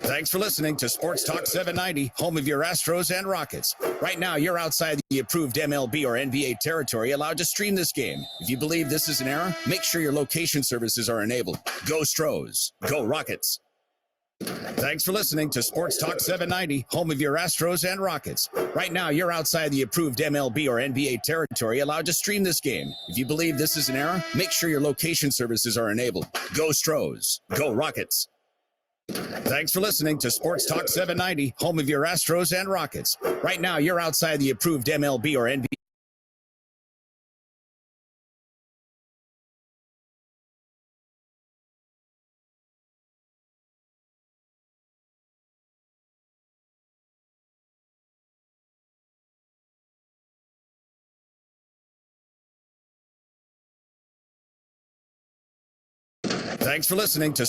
Thanks for listening to Sports Talk 790, home of your Astros and Rockets. Right now, you're outside the approved MLB or NBA territory allowed to stream this game. If you believe this is an error, make sure your location services are enabled. Go Stros. Go Rockets. Thanks for listening to Sports Talk 790, home of your Astros and Rockets. Right now, you're outside the approved MLB or NBA territory allowed to stream this game. If you believe this is an error, make sure your location services are enabled. Go Stros. Go Rockets. Thanks for listening to Sports Talk 790, home of your Astros and Rockets. Right now, you're outside the approved MLB or NBA. Thanks for listening to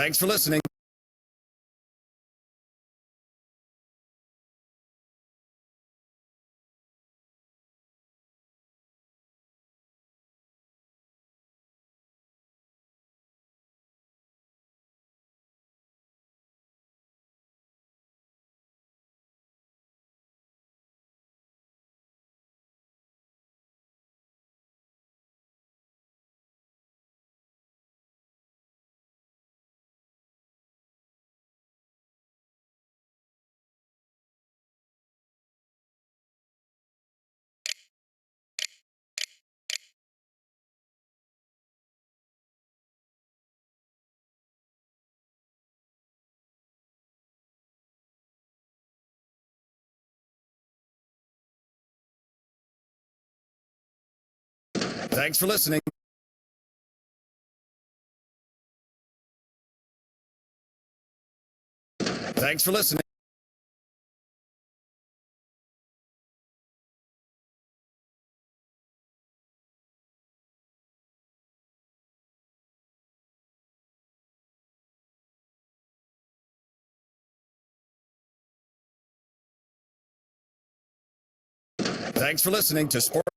Thanks for listening. Thanks for listening. Thanks for listening. Thanks for listening to Sports.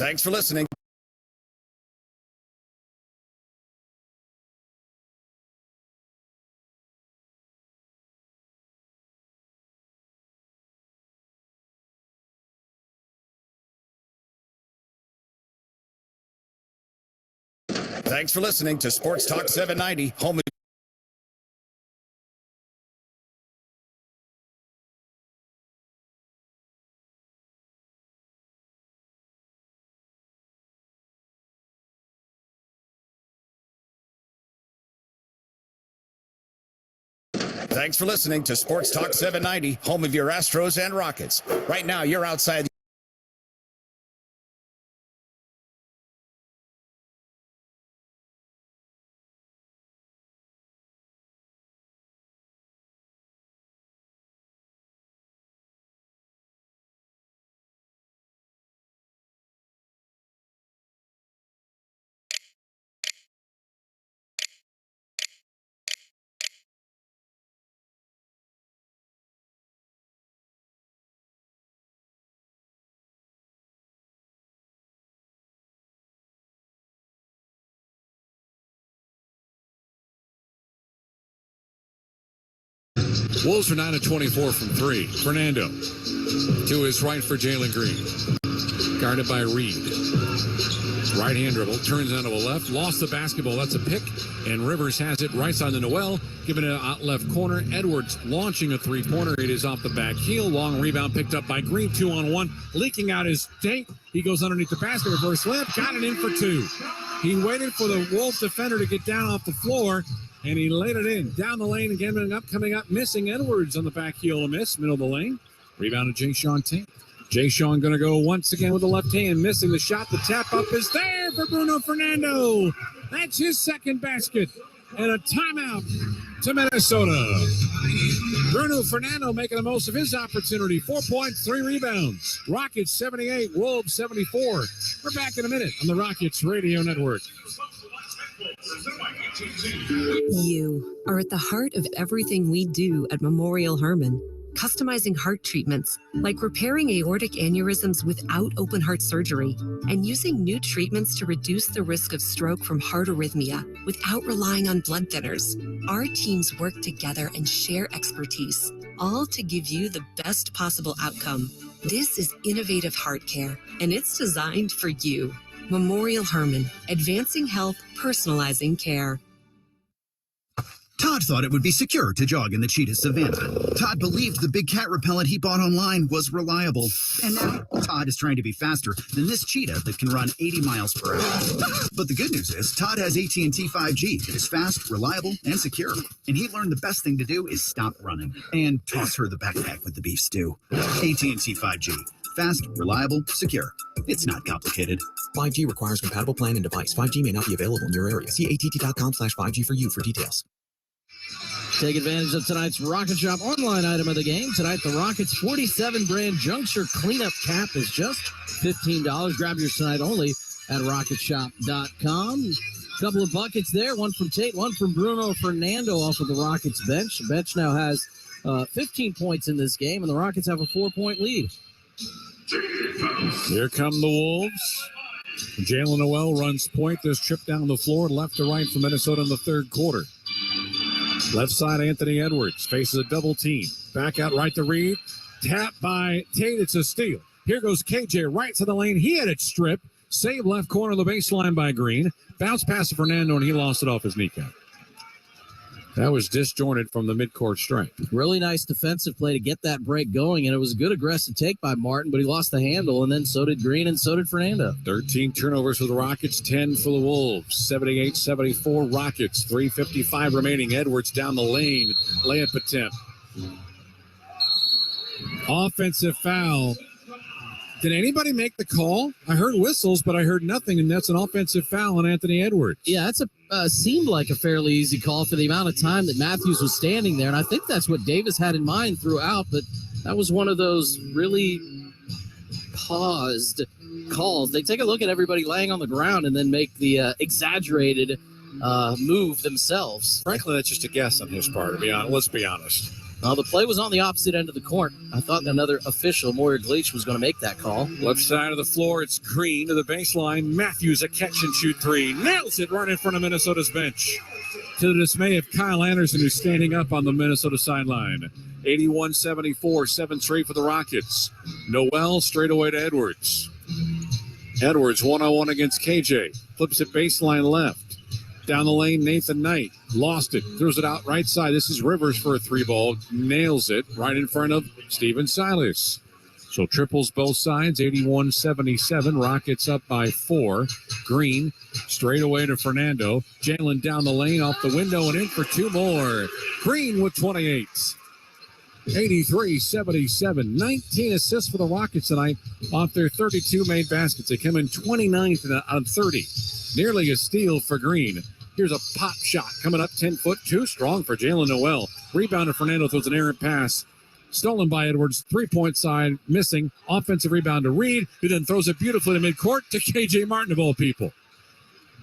Thanks for listening. Thanks for listening to Sports Talk 790, home of Thanks for listening to Sports Talk 790, home of your Astros and Rockets. Right now, you're outside. Wolves are 9 of 24 from 3. Fernando to his right for Jalen Green. Guarded by Reed. Right-hand dribble, turns onto a left, lost the basketball. That's a pick, and Rivers has it right side to Noel, giving it out left corner. Edwards launching a three-pointer. It is off the back heel. Long rebound picked up by Green, 2-on-1. Leaking out his tank. He goes underneath the basket, reverse left, got it in for two. He waited for the Wolves defender to get down off the floor, and he laid it in. Down the lane again, coming up, missing Edwards on the back heel to miss, middle of the lane. Rebound to Jay-Sean Tate. Jay-Sean going to go once again with the left hand, missing the shot. The tap up is there for Bruno Fernando. That's his second basket. And a timeout to Minnesota. Bruno Fernando making the most of his opportunity. 4 points, 3 rebounds. Rockets 78, Wolves 74. We're back in a minute on the Rockets Radio Network. You are at the heart of everything we do at Memorial Hermann. Customizing heart treatments, like repairing aortic aneurysms without open heart surgery, and using new treatments to reduce the risk of stroke from heart arrhythmia without relying on blood thinners. Our teams work together and share expertise, all to give you the best possible outcome. This is innovative heart care, and it's designed for you. Memorial Hermann, advancing health, personalizing care. Todd thought it would be secure to jog in the cheetah savanna. Todd believed the big cat repellent he bought online was reliable. And now Todd is trying to be faster than this cheetah that can run 80 miles per hour. But the good news is Todd has AT&T 5G that is fast, reliable, and secure. And he learned the best thing to do is stop running and toss her the backpack with the beef stew. AT&T 5G. Fast, reliable, secure. It's not complicated. 5G requires compatible plan and device. 5G may not be available in your area. See att.com/5G for you for details. Take advantage of tonight's Rocket Shop online item of the game. Tonight, the Rockets 47 brand Juncture cleanup cap is just $15. Grab yours tonight only at rocketshop.com. Couple of buckets there, one from Tate, one from Bruno Fernando off of the Rockets bench. The bench now has 15 points in this game, and the Rockets have a 4-point lead. Here come the Wolves. Jalen Noel runs point. This trip down the floor, left to right for Minnesota in the third quarter. Left side, Anthony Edwards faces a double team. Back out right to Reed. Tap by Tate. It's a steal. Here goes KJ right to the lane. He had it stripped. Save left corner of the baseline by Green. Bounce pass to Fernando, and he lost it off his kneecap. That was disjointed from the midcourt stripe. Really nice defensive play to get that break going, and it was a good aggressive take by Martin, but he lost the handle, and then so did Green, and so did Fernando. 13 turnovers for the Rockets, 10 for the Wolves. 78-74 Rockets, 3:55 remaining. Edwards down the lane, layup attempt. Offensive foul. Did anybody make the call? I heard whistles, but I heard nothing, and that's an offensive foul on Anthony Edwards. Yeah, that's seemed like a fairly easy call for the amount of time that Matthews was standing there, and I think that's what Davis had in mind throughout, but that was one of those really paused calls. They take a look at everybody laying on the ground and then make the exaggerated move themselves. Frankly, that's just a guess on his part, to be honest. Let's be honest. The play was on the opposite end of the court. I thought another official, Moyer Gleich, was going to make that call. Left side of the floor, it's Green to the baseline. Matthews, a catch-and-shoot three. Nails it right in front of Minnesota's bench. To the dismay of Kyle Anderson, who's standing up on the Minnesota sideline. 81-74, 7 straight for the Rockets. Noel straight away to Edwards. Edwards, one-on-one against KJ. Flips it baseline left. Down the lane, Nathan Knight. Lost it. Throws it out right side. This is Rivers for a three ball. Nails it right in front of Steven Silas. So triples both sides, 81-77. Rockets up by 4. Green straight away to Fernando. Jalen down the lane, off the window, and in for 2 more. Green with 28. 83-77. 19 assists for the Rockets tonight off their 32 made baskets. They come in 29th on 30. Nearly a steal for Green. Here's a pop shot coming up 10 foot, too strong for Jalen Noel. Rebound to Fernando, throws an errant pass. Stolen by Edwards, 3-point side, missing. Offensive rebound to Reed, who then throws it beautifully to midcourt to KJ Martin of all people.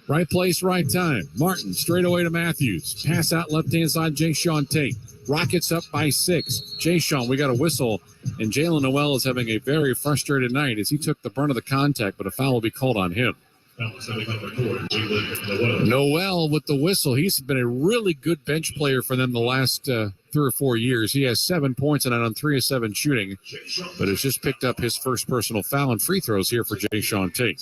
Right place, right time. Martin straight away to Matthews. Pass out left-hand side, Jay-Sean Tate. Rockets up by 6. Jay-Sean, we got a whistle, and Jalen Noel is having a very frustrated night as he took the brunt of the contact, but a foul will be called on him. Noel with the whistle. He's been a really good bench player for them the last 3 or 4 years. He has 7 points and on 3 of 7 shooting, but has just picked up his first personal foul and free throws here for Jay-Sean Tate.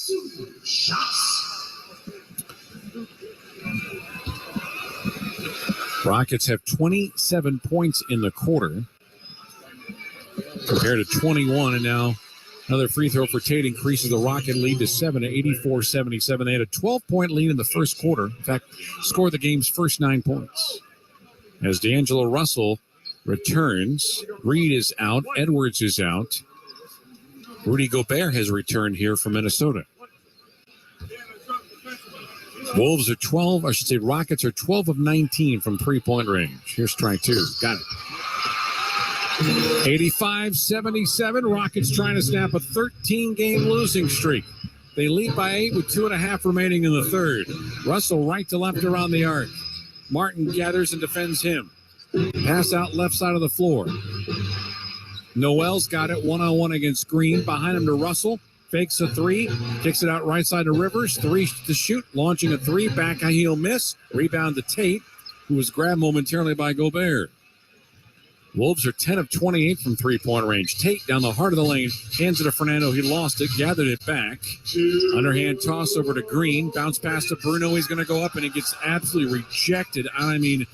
Rockets have 27 points in the quarter compared to 21, and now another free throw for Tate increases the Rocket lead to 7 at 84-77. They had a 12-point lead in the first quarter. In fact, scored the game's first 9 points. As D'Angelo Russell returns, Reed is out, Edwards is out. Rudy Gobert has returned here from Minnesota. Wolves are 12, I should say Rockets are 12 of 19 from three-point range. Here's try two. Got it. 85-77. Rockets trying to snap a 13-game losing streak. They lead by 8 with 2.5 remaining in the third. Russell right to left around the arc. Martin gathers and defends him. Pass out left side of the floor. Noel's got it one-on-one against Green. Behind him to Russell. Fakes a three. Kicks it out right side to Rivers. 3 to shoot. Launching a three. Back high heel miss. Rebound to Tate, who was grabbed momentarily by Gobert. Wolves are 10 of 28 from three-point range. Tate down the heart of the lane. Hands it to Fernando. He lost it. Gathered it back. Underhand toss over to Green. Bounce pass to Bruno. He's going to go up, and it gets absolutely rejected. I mean,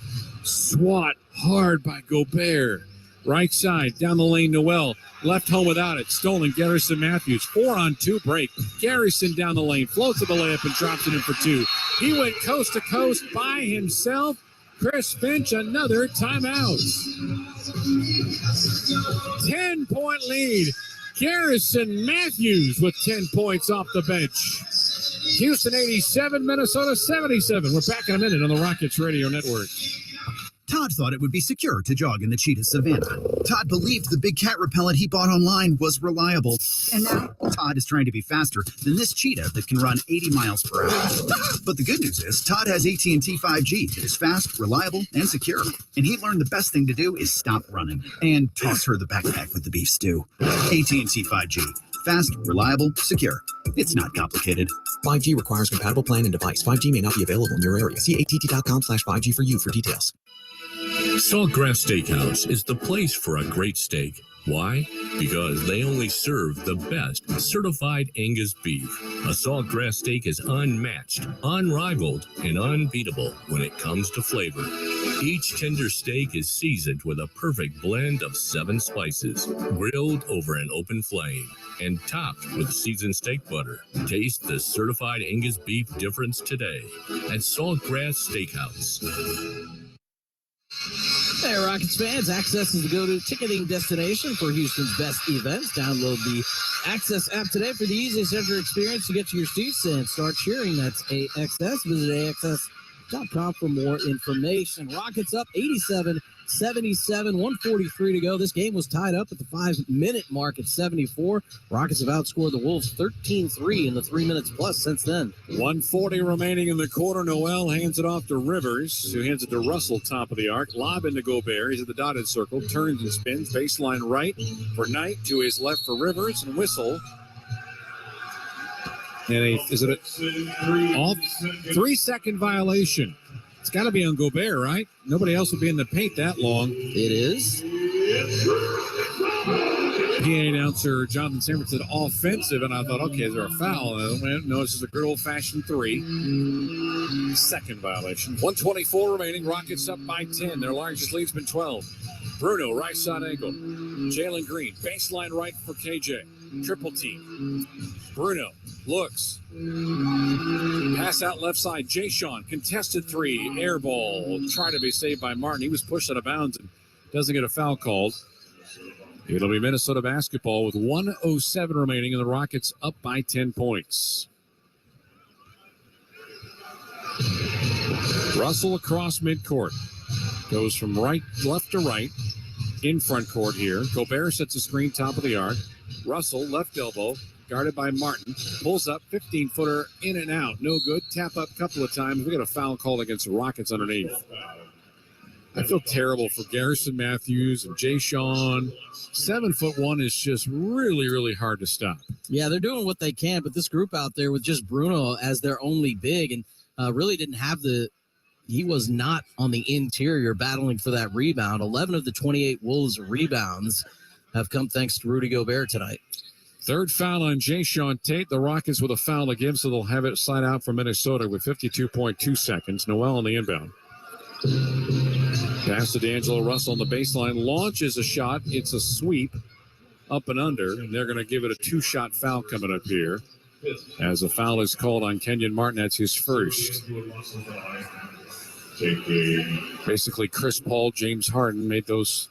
swat hard by Gobert. Right side, down the lane, Noel. Left home without it. Stolen, Garrison Matthews. 4-on-2 break. Garrison down the lane. Floats to the layup and drops it in for 2. He went coast to coast by himself. Chris Finch, another timeout. 10-point lead. Garrison Matthews with 10 points off the bench. Houston 87, Minnesota 77. We're back in a minute on the Rockets Radio Network. Todd thought it would be secure to jog in the cheetah savannah. Todd believed the big cat repellent he bought online was reliable. And now Todd is trying to be faster than this cheetah that can run 80 miles per hour. But the good news is Todd has AT&T 5G. It is fast, reliable, and secure. And he learned the best thing to do is stop running and toss her the backpack with the beef stew. AT&T 5G. Fast, reliable, secure. It's not complicated. 5G requires compatible plan and device. 5G may not be available in your area. See att.com/5G for you for details. Saltgrass Steakhouse is the place for a great steak. Why? Because they only serve the best certified Angus beef. A Saltgrass steak is unmatched, unrivaled, and unbeatable when it comes to flavor. Each tender steak is seasoned with a perfect blend of 7 spices, grilled over an open flame, and topped with seasoned steak butter. Taste the certified Angus beef difference today at Saltgrass Steakhouse. Hey, Rockets fans, Access is the go-to ticketing destination for Houston's best events. Download the Access app today for the easiest ever experience to get to your seats and start cheering. That's AXS. Visit AXS.com for more information. Rockets up 87-77, 143 to go. This game was tied up at the 5-minute mark at 74. Rockets have outscored the Wolves 13-3 in the 3 minutes plus since then. 1:40 remaining in the quarter. Noel hands it off to Rivers, who hands it to Russell, top of the arc. Lob into Gobert. He's at the dotted circle. Turns and spins. Baseline right for Knight. To his left for Rivers. And whistle. And is it a 3-second violation? It's got to be on Gobert, right? Nobody else would be in the paint that long. It is. PA announcer Jonathan Sanford said offensive, and I thought, okay, is there a foul? No, this is a good old-fashioned 3. Second violation. 1:24 remaining. Rockets up by 10. Their largest lead's been 12. Bruno, right side angle. Jalen Green, baseline right for KJ. Triple team. Bruno looks. Pass out left side. Jay-Sean, contested 3. Air ball. Trying to be saved by Martin. He was pushed out of bounds and doesn't get a foul called. It'll be Minnesota basketball with 1:07 remaining, and the Rockets up by 10 points. Russell across midcourt. Goes from left to right. In front court here. Gobert sets a screen top of the arc. Russell, left elbow, guarded by Martin. Pulls up, 15-footer, in and out. No good. Tap up a couple of times. We got a foul called against the Rockets underneath. I feel terrible for Garrison Matthews and Jay-Sean. 7'1" is just really, really hard to stop. Yeah, they're doing what they can, but this group out there with just Bruno as their only big and really didn't have he was not on the interior battling for that rebound. 11 of the 28 Wolves rebounds have come thanks to Rudy Gobert tonight. Third foul on Jay-Sean Tate. The Rockets with a foul again, so they'll have it slide out for Minnesota with 52.2 seconds. Noel on the inbound. Pass to D'Angelo Russell on the baseline. Launches a shot. It's a sweep up and under. And they're going to give it a 2-shot foul coming up here. As a foul is called on Kenyon Martin. That's his first. Basically, Chris Paul, James Harden made those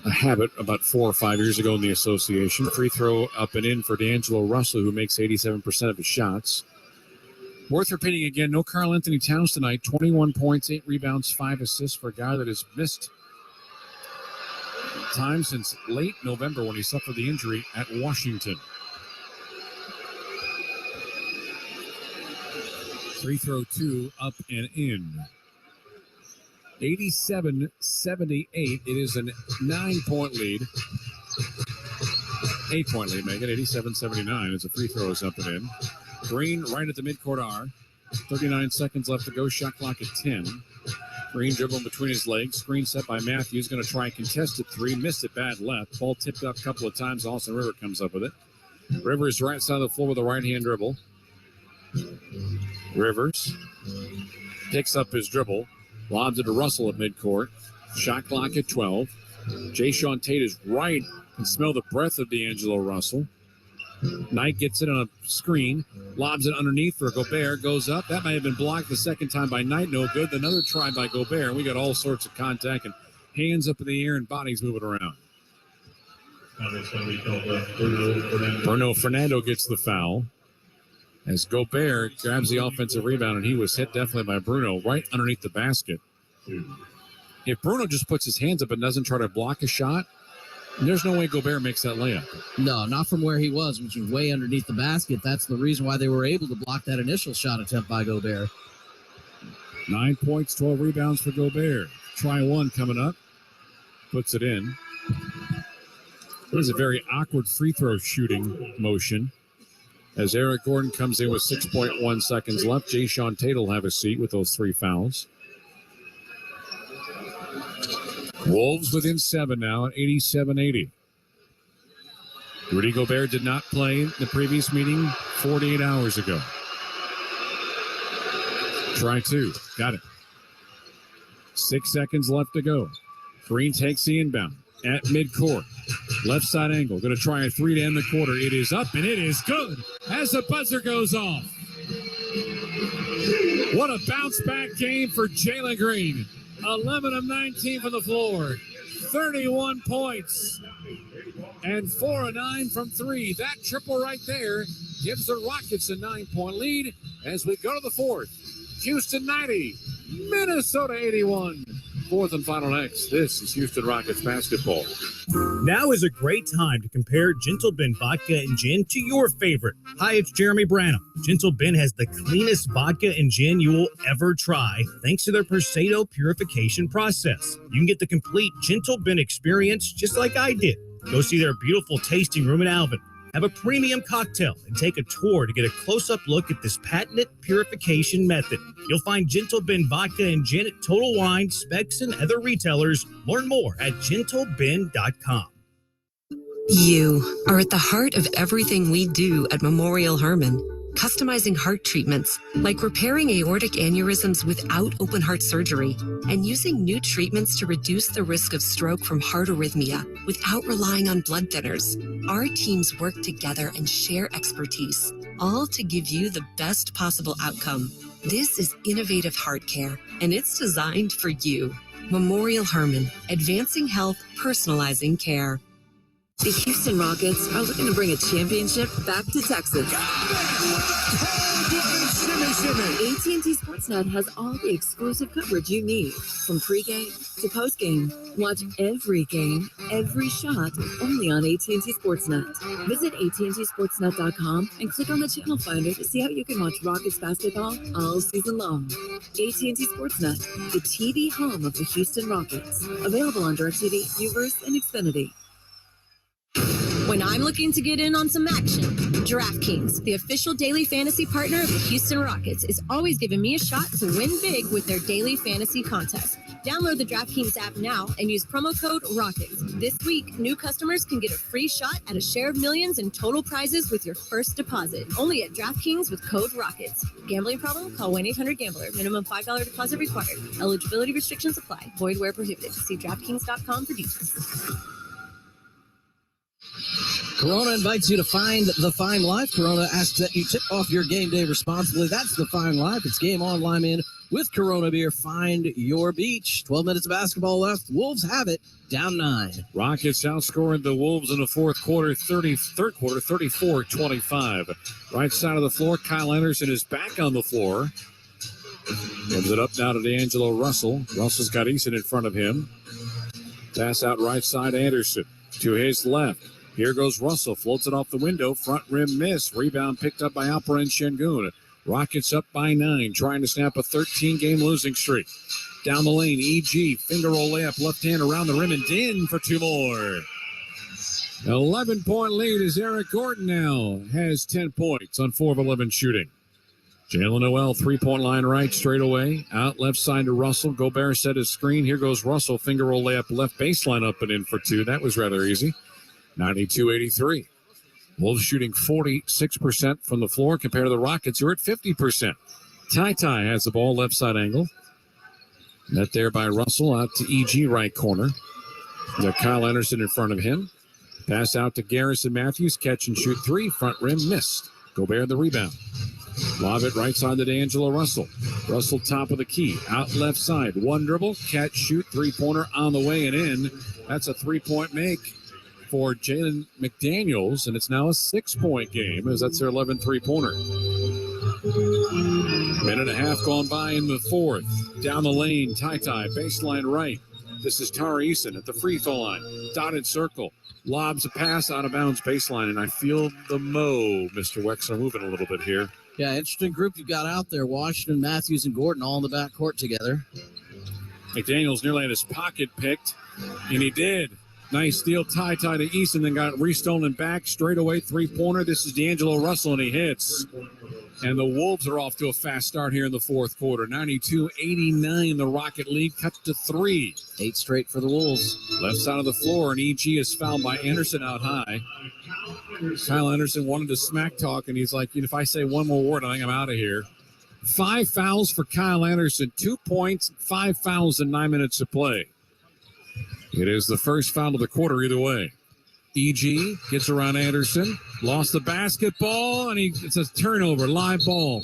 a habit about 4 or 5 years ago in the association. Free throw up and in for D'Angelo Russell, who makes 87% of his shots. Worth repeating again, no Karl Anthony Towns tonight. 21 points, 8 rebounds, 5 assists for a guy that has missed time since late November when he suffered the injury at Washington. Free throw 2 up and in. 87-78. It is a 9-point lead. 8-point lead, make it 87-79 as the free throw is up and in. Green right at the midcourt arc. 39 seconds left to go. Shot clock at 10. Green dribbling between his legs. Screen set by Matthews. Going to try a contested 3. Missed it bad left. Ball tipped up a couple of times. Austin Rivers comes up with it. Rivers right side of the floor with a right-hand dribble. Rivers picks up his dribble. Lobs it to Russell at midcourt. Shot clock at 12. Jayshawn Tate is right. Can smell the breath of D'Angelo Russell. Knight gets it on a screen. Lobs it underneath for Gobert. Goes up. That may have been blocked the second time by Knight. No good. Another try by Gobert. We got all sorts of contact and hands up in the air and bodies moving around. Bruno Fernando gets the foul. As Gobert grabs the offensive rebound, and he was hit definitely by Bruno right underneath the basket. If Bruno just puts his hands up and doesn't try to block a shot, there's no way Gobert makes that layup. No, not from where he was, which was way underneath the basket. That's the reason why they were able to block that initial shot attempt by Gobert. 9 points, 12 rebounds for Gobert. Try one coming up. Puts it in. It was a very awkward free throw shooting motion. As Eric Gordon comes in with 6.1 seconds left, Jayshawn Tate will have a seat with those 3 fouls. Wolves within 7 now at 87-80. Rudy Gobert did not play the previous meeting 48 hours ago. Try 2. Got it. 6 seconds left to go. Green takes the inbound at midcourt. Left side angle. Going to try a 3 to end the quarter. It is up and it is good as the buzzer goes off. What a bounce back game for Jalen Green. 11 of 19 from the floor. 31 points. And 4 of 9 from 3. That triple right there gives the Rockets a 9-point lead as we go to the 4th. Houston 90, Minnesota 81. 4th and final next. This is Houston Rockets basketball. Now is a great time to compare Gentle Ben vodka and gin to your favorite. Hi, it's Jeremy Branham. Gentle Ben has the cleanest vodka and gin you will ever try, thanks to their Persado purification process. You can get the complete Gentle Ben experience just like I did. Go see their beautiful tasting room in Alvin. Have a premium cocktail and take a tour to get a close-up look at this patented purification method. You'll find Gentle Ben vodka and gin at Total Wine, Specs, and other retailers. Learn more at gentleben.com. You are at the heart of everything we do at Memorial Hermann. Customizing heart treatments, like repairing aortic aneurysms without open heart surgery, and using new treatments to reduce the risk of stroke from heart arrhythmia without relying on blood thinners. Our teams work together and share expertise, all to give you the best possible outcome. This is innovative heart care, and it's designed for you. Memorial Hermann, advancing health, personalizing care. The Houston Rockets are looking to bring a championship back to Texas. AT&T Sportsnet has all the exclusive coverage you need, from pregame to postgame. Watch every game, every shot, only on AT&T Sportsnet. Visit AT&TSportsnet.com and click on the channel finder to see how you can watch Rockets basketball all season long. AT&T Sportsnet, the TV home of the Houston Rockets. Available on DirecTV, Uverse, and Xfinity. When I'm looking to get in on some action, DraftKings, the official daily fantasy partner of the Houston Rockets, is always giving me a shot to win big with their daily fantasy contest. Download the DraftKings app now and use promo code ROCKETS. This week, new customers can get a free shot at a share of millions in total prizes with your first deposit. Only at DraftKings with code ROCKETS. Gambling problem? Call 1-800-GAMBLER. Minimum $5 deposit required. Eligibility restrictions apply. Void where prohibited. See DraftKings.com for details. Corona invites you to find the fine life. Corona asks that you tip off your game day responsibly. That's the fine life. It's game on, lime in with Corona beer. Find your beach. 12 minutes of basketball left. Wolves have it, down 9. Rockets outscoring the Wolves in the third quarter, 34-25. Right side of the floor, Kyle Anderson is back on the floor. Gives it up now to D'Angelo Russell. Russell's got Eason in front of him. Pass out right side, Anderson to his left. Here goes Russell, floats it off the window, front rim miss. Rebound picked up by Alperen Şengün. Rockets up by 9, trying to snap a 13-game losing streak. Down the lane, EG, finger roll layup, left hand around the rim and in for 2 more. 11-point lead as Eric Gordon now has 10 points on 4 of 11 shooting. Jalen Noel, 3-point line right, straight away. Out left side to Russell. Gobert set his screen. Here goes Russell, finger roll layup, left baseline up and in for 2. That was rather easy. 92-83. Wolves shooting 46% from the floor compared to the Rockets, who are at 50%. Ty has the ball, left side angle. Net there by Russell, out to EG right corner. Got Kyle Anderson in front of him. Pass out to Garrison Matthews, catch and shoot 3, front rim missed. Gobert the rebound. Lob it right side to D'Angelo Russell. Russell top of the key, out left side. 1 dribble, catch, shoot, 3-pointer on the way and in. That's a 3-point make for Jalen McDaniels, and it's now a 6-point game as that's their 11th 3-pointer. Minute and a half gone by in the fourth. Down the lane, Ty, baseline right. This is Tari Eason at the free throw line. Dotted circle. Lobs a pass out of bounds baseline, and I feel the Mr. Wexler moving a little bit here. Yeah, interesting group you've got out there. Washington, Matthews, and Gordon all in the backcourt together. McDaniels nearly had his pocket picked, and he did. Nice steal, Ty to Eason, then got restolen back, straight away, 3-pointer. This is D'Angelo Russell, and he hits. And the Wolves are off to a fast start here in the fourth quarter. 92-89, the Rocket lead cut to 3. 8 straight for the Wolves. Left side of the floor, and EG is fouled by Anderson out high. Kyle Anderson wanted to smack talk, and he's like, if I say one more word, I think I'm out of here. 5 fouls for Kyle Anderson, 2 points, 5 fouls in 9 minutes of play. It is the first foul of the quarter either way. EG gets around Anderson, lost the basketball, and it's a turnover, live ball.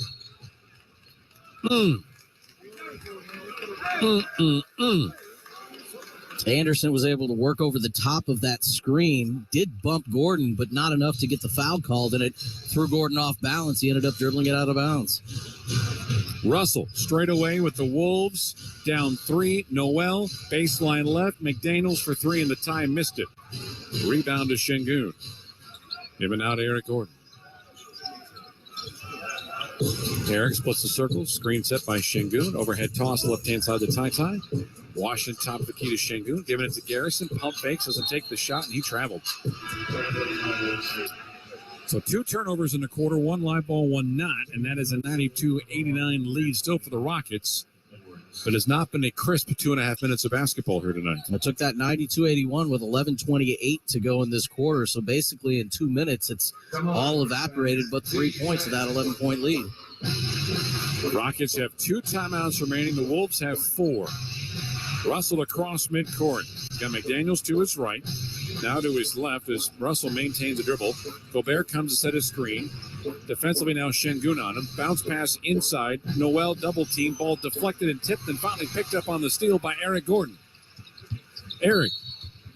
Anderson was able to work over the top of that screen, did bump Gordon, but not enough to get the foul called, and it threw Gordon off balance. He ended up dribbling it out of bounds. Russell straight away with the Wolves, down 3. Noel, baseline left. McDaniels for 3, and the time missed it. Rebound to Şengün. Giving out Eric Gordon. Eric splits the circle. Screen set by Şengün. Overhead toss left-hand side to Ty. Washington top of the key to Şengün. Giving it to Garrison. Pump fakes. Doesn't take the shot, and he traveled. So 2 turnovers in the quarter. 1 live ball, 1 not. And that is a 92-89 lead still for the Rockets. But it's not been a crisp 2.5 minutes of basketball here tonight. I took that 92-81 with 11:28 to go in this quarter. So basically in 2 minutes, it's all evaporated but 3 points of that 11-point lead. The Rockets have 2 timeouts remaining. The Wolves have 4. Russell across midcourt. Got McDaniels to his right. Now to his left as Russell maintains the dribble. Gobert comes to set his screen. Defensively now Şengün on him. Bounce pass inside. Noel double team. Ball deflected and tipped and finally picked up on the steal by Eric Gordon. Eric.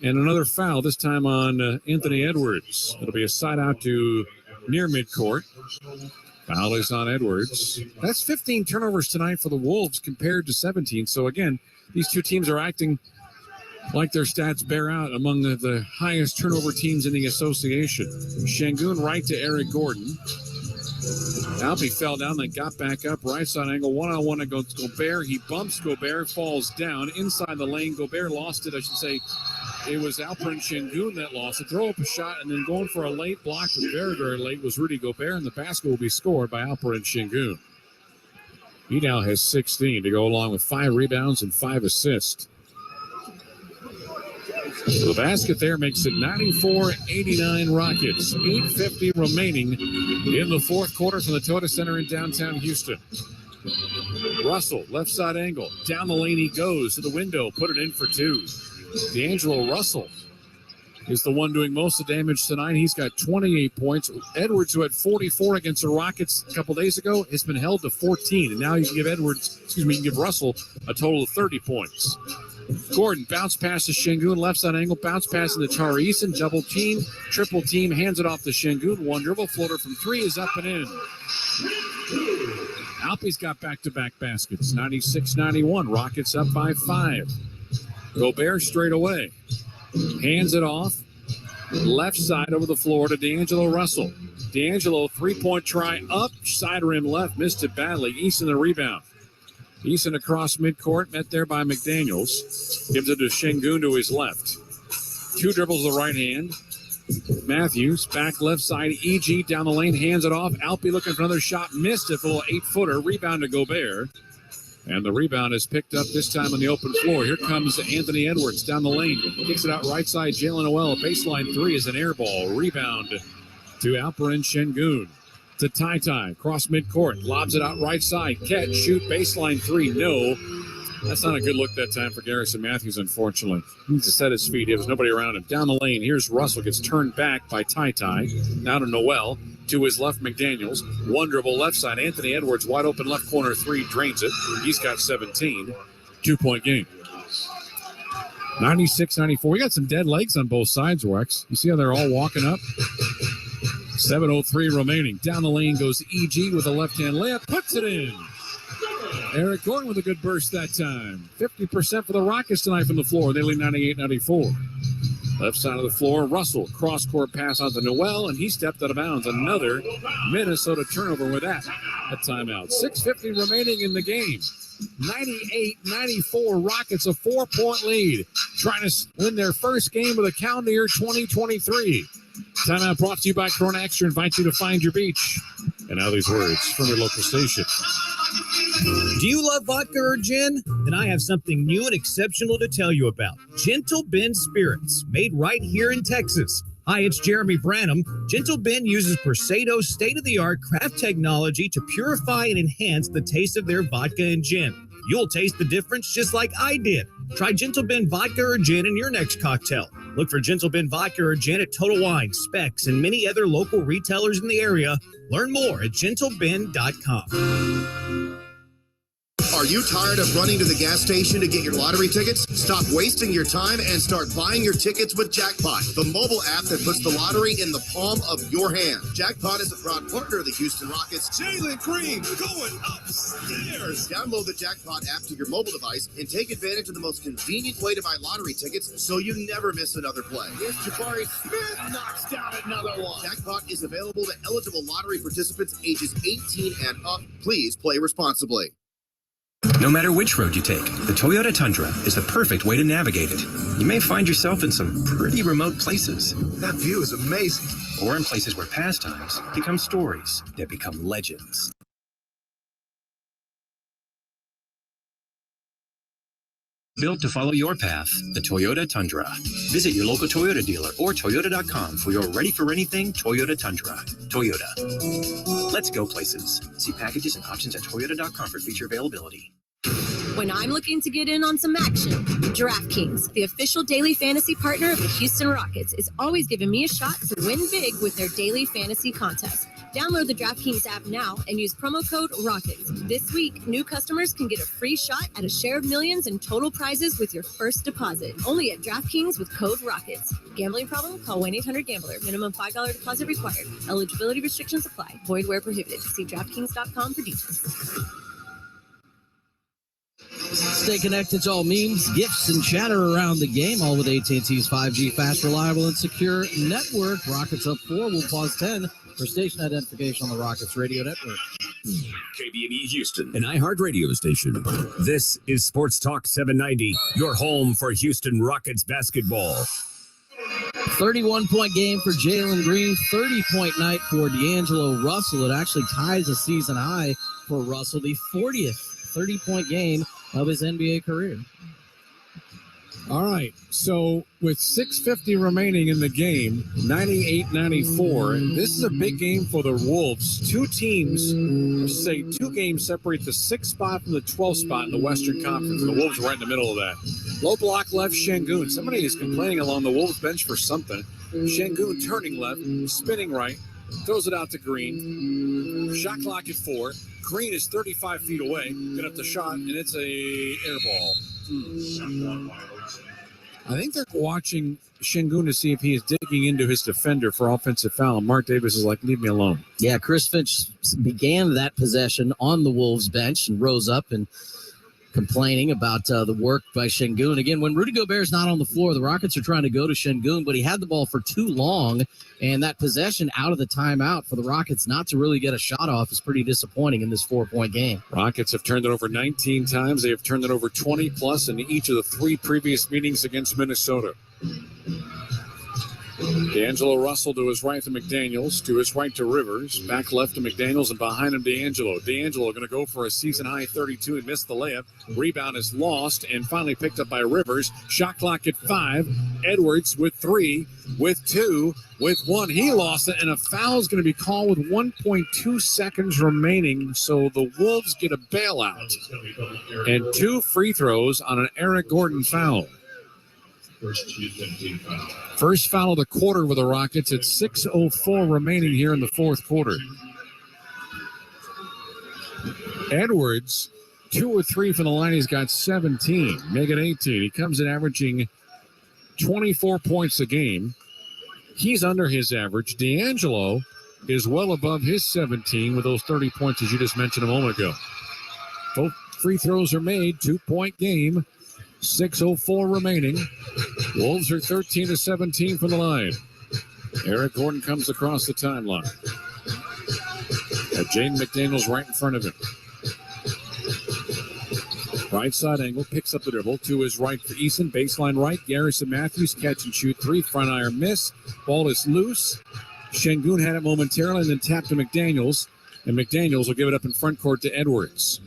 And another foul, this time on Anthony Edwards. It'll be a side out to near midcourt. Foul is on Edwards. That's 15 turnovers tonight for the Wolves compared to 17. So again, these two teams are acting like their stats bear out among the highest turnover teams in the association. Şengün right to Eric Gordon. Alpi fell down, then got back up. Right side angle, one-on-one against Gobert. He bumps Gobert, falls down. Inside the lane, Gobert lost it. I should say it was Alperen Şengün that lost it. Throw up a shot, and then going for a late block, very, very late, was Rudy Gobert, and the basket will be scored by Alperen Şengün. He now has 16 to go along with 5 rebounds and 5 assists. So the basket there makes it 94-89 Rockets. 8:50 remaining in the fourth quarter from the Toyota Center in downtown Houston. Russell, left side angle. Down the lane he goes to the window. Put it in for 2. D'Angelo Russell is the one doing most of the damage tonight. He's got 28 points. Edwards, who had 44 against the Rockets a couple days ago, has been held to 14. And now you can give Russell a total of 30 points. Gordon, bounce pass to Şengün, left side angle, bounce pass into Tari Eason, double team, triple team, hands it off to Şengün. One dribble, floater from 3 is up and in. Alpe's got back-to-back baskets, 96-91. Rockets up by 5. Gobert straight away. Hands it off. Left side over the floor to D'Angelo Russell. D'Angelo, three-point try up. Side rim left. Missed it badly. Eason the rebound. Eason across midcourt. Met there by McDaniels. Gives it to Şengün to his left. 2 dribbles to the right hand. Matthews, back left side. EG down the lane. Hands it off. Alpe looking for another shot. Missed it. A little 8-footer. Rebound to Gobert. And the rebound is picked up this time on the open floor. Here comes Anthony Edwards down the lane. Kicks it out right side. Jalen Noel. Baseline 3 is an air ball. Rebound to Alperen Şengün. To Ty. Cross midcourt. Lobs it out right side. Catch, shoot, baseline 3. No. That's not a good look that time for Garrison Matthews, unfortunately. He needs to set his feet. There was nobody around him. Down the lane, here's Russell. Gets turned back by Ty. Now to Noel. To his left, McDaniels. One dribble left side. Anthony Edwards, wide open left corner 3, drains it. He's got 17. 2-point game. 96-94. We got some dead legs on both sides, Rex. You see how they're all walking up? 7:03 remaining. Down the lane goes EG with a left-hand layup. Puts it in. Eric Gordon with a good burst that time. 50% for the Rockets tonight from the floor. They lead 98-94. Left side of the floor, Russell. Cross-court pass out to Noel, and he stepped out of bounds. Another Minnesota turnover with that. A timeout. 6:50 remaining in the game. 98-94. Rockets a 4-point lead. Trying to win their first game of the calendar year 2023. Timeout brought to you by Corona Extra. Invite you to find your beach. And now these words from your local station. Do you love vodka or gin? Then I have something new and exceptional to tell you about. Gentle Ben Spirits, made right here in Texas. Hi, it's Jeremy Branham. Gentle Ben uses Perseido's state-of-the-art craft technology to purify and enhance the taste of their vodka and gin. You'll taste the difference just like I did. Try Gentle Ben vodka or gin in your next cocktail. Look for Gentle Ben vodka or gin at Total Wine, Specs, and many other local retailers in the area. Learn more at gentleben.com. Are you tired of running to the gas station to get your lottery tickets? Stop wasting your time and start buying your tickets with Jackpot, the mobile app that puts the lottery in the palm of your hand. Jackpot is a proud partner of the Houston Rockets. Jalen Green going upstairs. Download the Jackpot app to your mobile device and take advantage of the most convenient way to buy lottery tickets so you never miss another play. Here's Jabari Smith knocks down another one. Jackpot is available to eligible lottery participants ages 18 and up. Please play responsibly. No matter which road you take, the Toyota Tundra is the perfect way to navigate it. You may find yourself in some pretty remote places. That view is amazing. Or in places where pastimes become stories that become legends. Built to follow your path, the Toyota Tundra. Visit your local Toyota dealer or Toyota.com for your ready-for-anything Toyota Tundra. Toyota. Let's go places. See packages and options at Toyota.com for feature availability. When I'm looking to get in on some action, DraftKings, the official daily fantasy partner of the Houston Rockets, is always giving me a shot to win big with their daily fantasy contest. Download the DraftKings app now and use promo code ROCKETS. This week, new customers can get a free shot at a share of millions in total prizes with your first deposit. Only at DraftKings with code ROCKETS. Gambling problem? Call 1-800-GAMBLER. Minimum $5 deposit required. Eligibility restrictions apply. Void where prohibited. See DraftKings.com for details. Stay connected to all memes, gifts, and chatter around the game, all with AT&T's 5G fast, reliable, and secure network. Rockets up 4. We'll pause 10 for station identification on the Rockets Radio Network. KBNE Houston, an iHeartRadio station. This is Sports Talk 790, your home for Houston Rockets basketball. 31-point game for Jalen Green, 30-point night for D'Angelo Russell. It actually ties a season high for Russell, the 40th 30-point game of his NBA career. All right, so with 6:50 remaining in the game, 98-94, this is a big game for the Wolves. Two games separate the 6th spot from the 12th spot in the Western Conference. The Wolves are right in the middle of that. Low block left, Şengün. Somebody is complaining along the Wolves bench for something. Şengün turning left, spinning right, throws it out to Green. Shot clock at 4. Green is 35 feet away. Get up the shot, and it's a air ball. I think they're watching Şengün to see if he is digging into his defender for offensive foul. Mark Davis is like, leave me alone. Yeah, Chris Finch began that possession on the Wolves bench and rose up and complaining about the work by Şengün. Again, when Rudy Gobert is not on the floor, the Rockets are trying to go to Şengün, but he had the ball for too long, and that possession out of the timeout for the Rockets not to really get a shot off is pretty disappointing in this 4-point game. Rockets have turned it over 19 times. They have turned it over 20-plus in each of the 3 previous meetings against Minnesota. D'Angelo Russell to his right to McDaniels, to his right to Rivers, back left to McDaniels, and behind him D'Angelo. D'Angelo going to go for a season-high 32 and missed the layup. Rebound is lost and finally picked up by Rivers. Shot clock at 5. Edwards with 3, with 2, with 1. He lost it, and a foul is going to be called with 1.2 seconds remaining, so the Wolves get a bailout. And 2 free throws on an Eric Gordon foul. First foul of the quarter with the Rockets at 6:04 remaining here in the 4th quarter. Edwards, 2 or 3 from the line. He's got 17, make it 18. He comes in averaging 24 points a game. He's under his average. D'Angelo is well above his 17 with those 30 points, as you just mentioned a moment ago. Both free throws are made, 2-point game. 6:04 remaining. Wolves are 13-17 from the line. Eric Gordon comes across the timeline. Jaden McDaniels right in front of him. Right side angle, picks up the dribble to his right for Eason. Baseline right, Garrison Matthews, catch and shoot 3. Front iron miss. Ball is loose. Şengün had it momentarily and then tapped to McDaniels. And McDaniels will give it up in front court to Edwards.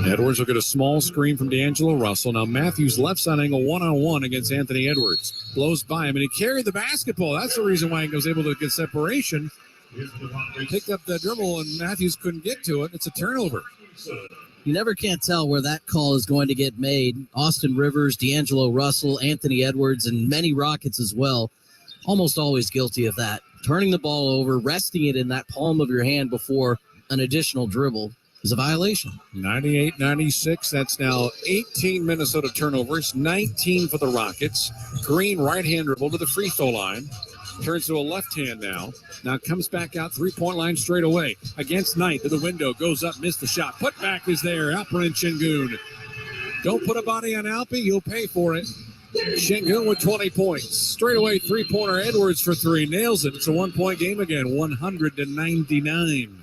Edwards will get a small screen from D'Angelo Russell. Now Matthews left side angle one-on-one against Anthony Edwards. Blows by him, and he carried the basketball. That's the reason why he was able to get separation. Picked up the dribble, and Matthews couldn't get to it. It's a turnover. You never can't tell where that call is going to get made. Austin Rivers, D'Angelo Russell, Anthony Edwards, and many Rockets as well, almost always guilty of that. Turning the ball over, resting it in that palm of your hand before an additional dribble is a violation. 98-96. That's now 18 Minnesota turnovers, 19 for the Rockets. Green right-hand dribble to the free throw line. Turns to a left hand now. Now comes back out 3-point line straight away. Against Knight to the window. Goes up, missed the shot. Put back is there. Alperen Şengün. Don't put a body on Alpi. You'll pay for it. Şengün with 20 points. Straight away 3-pointer. Edwards for 3. Nails it. It's a 1-point game again. 100-99.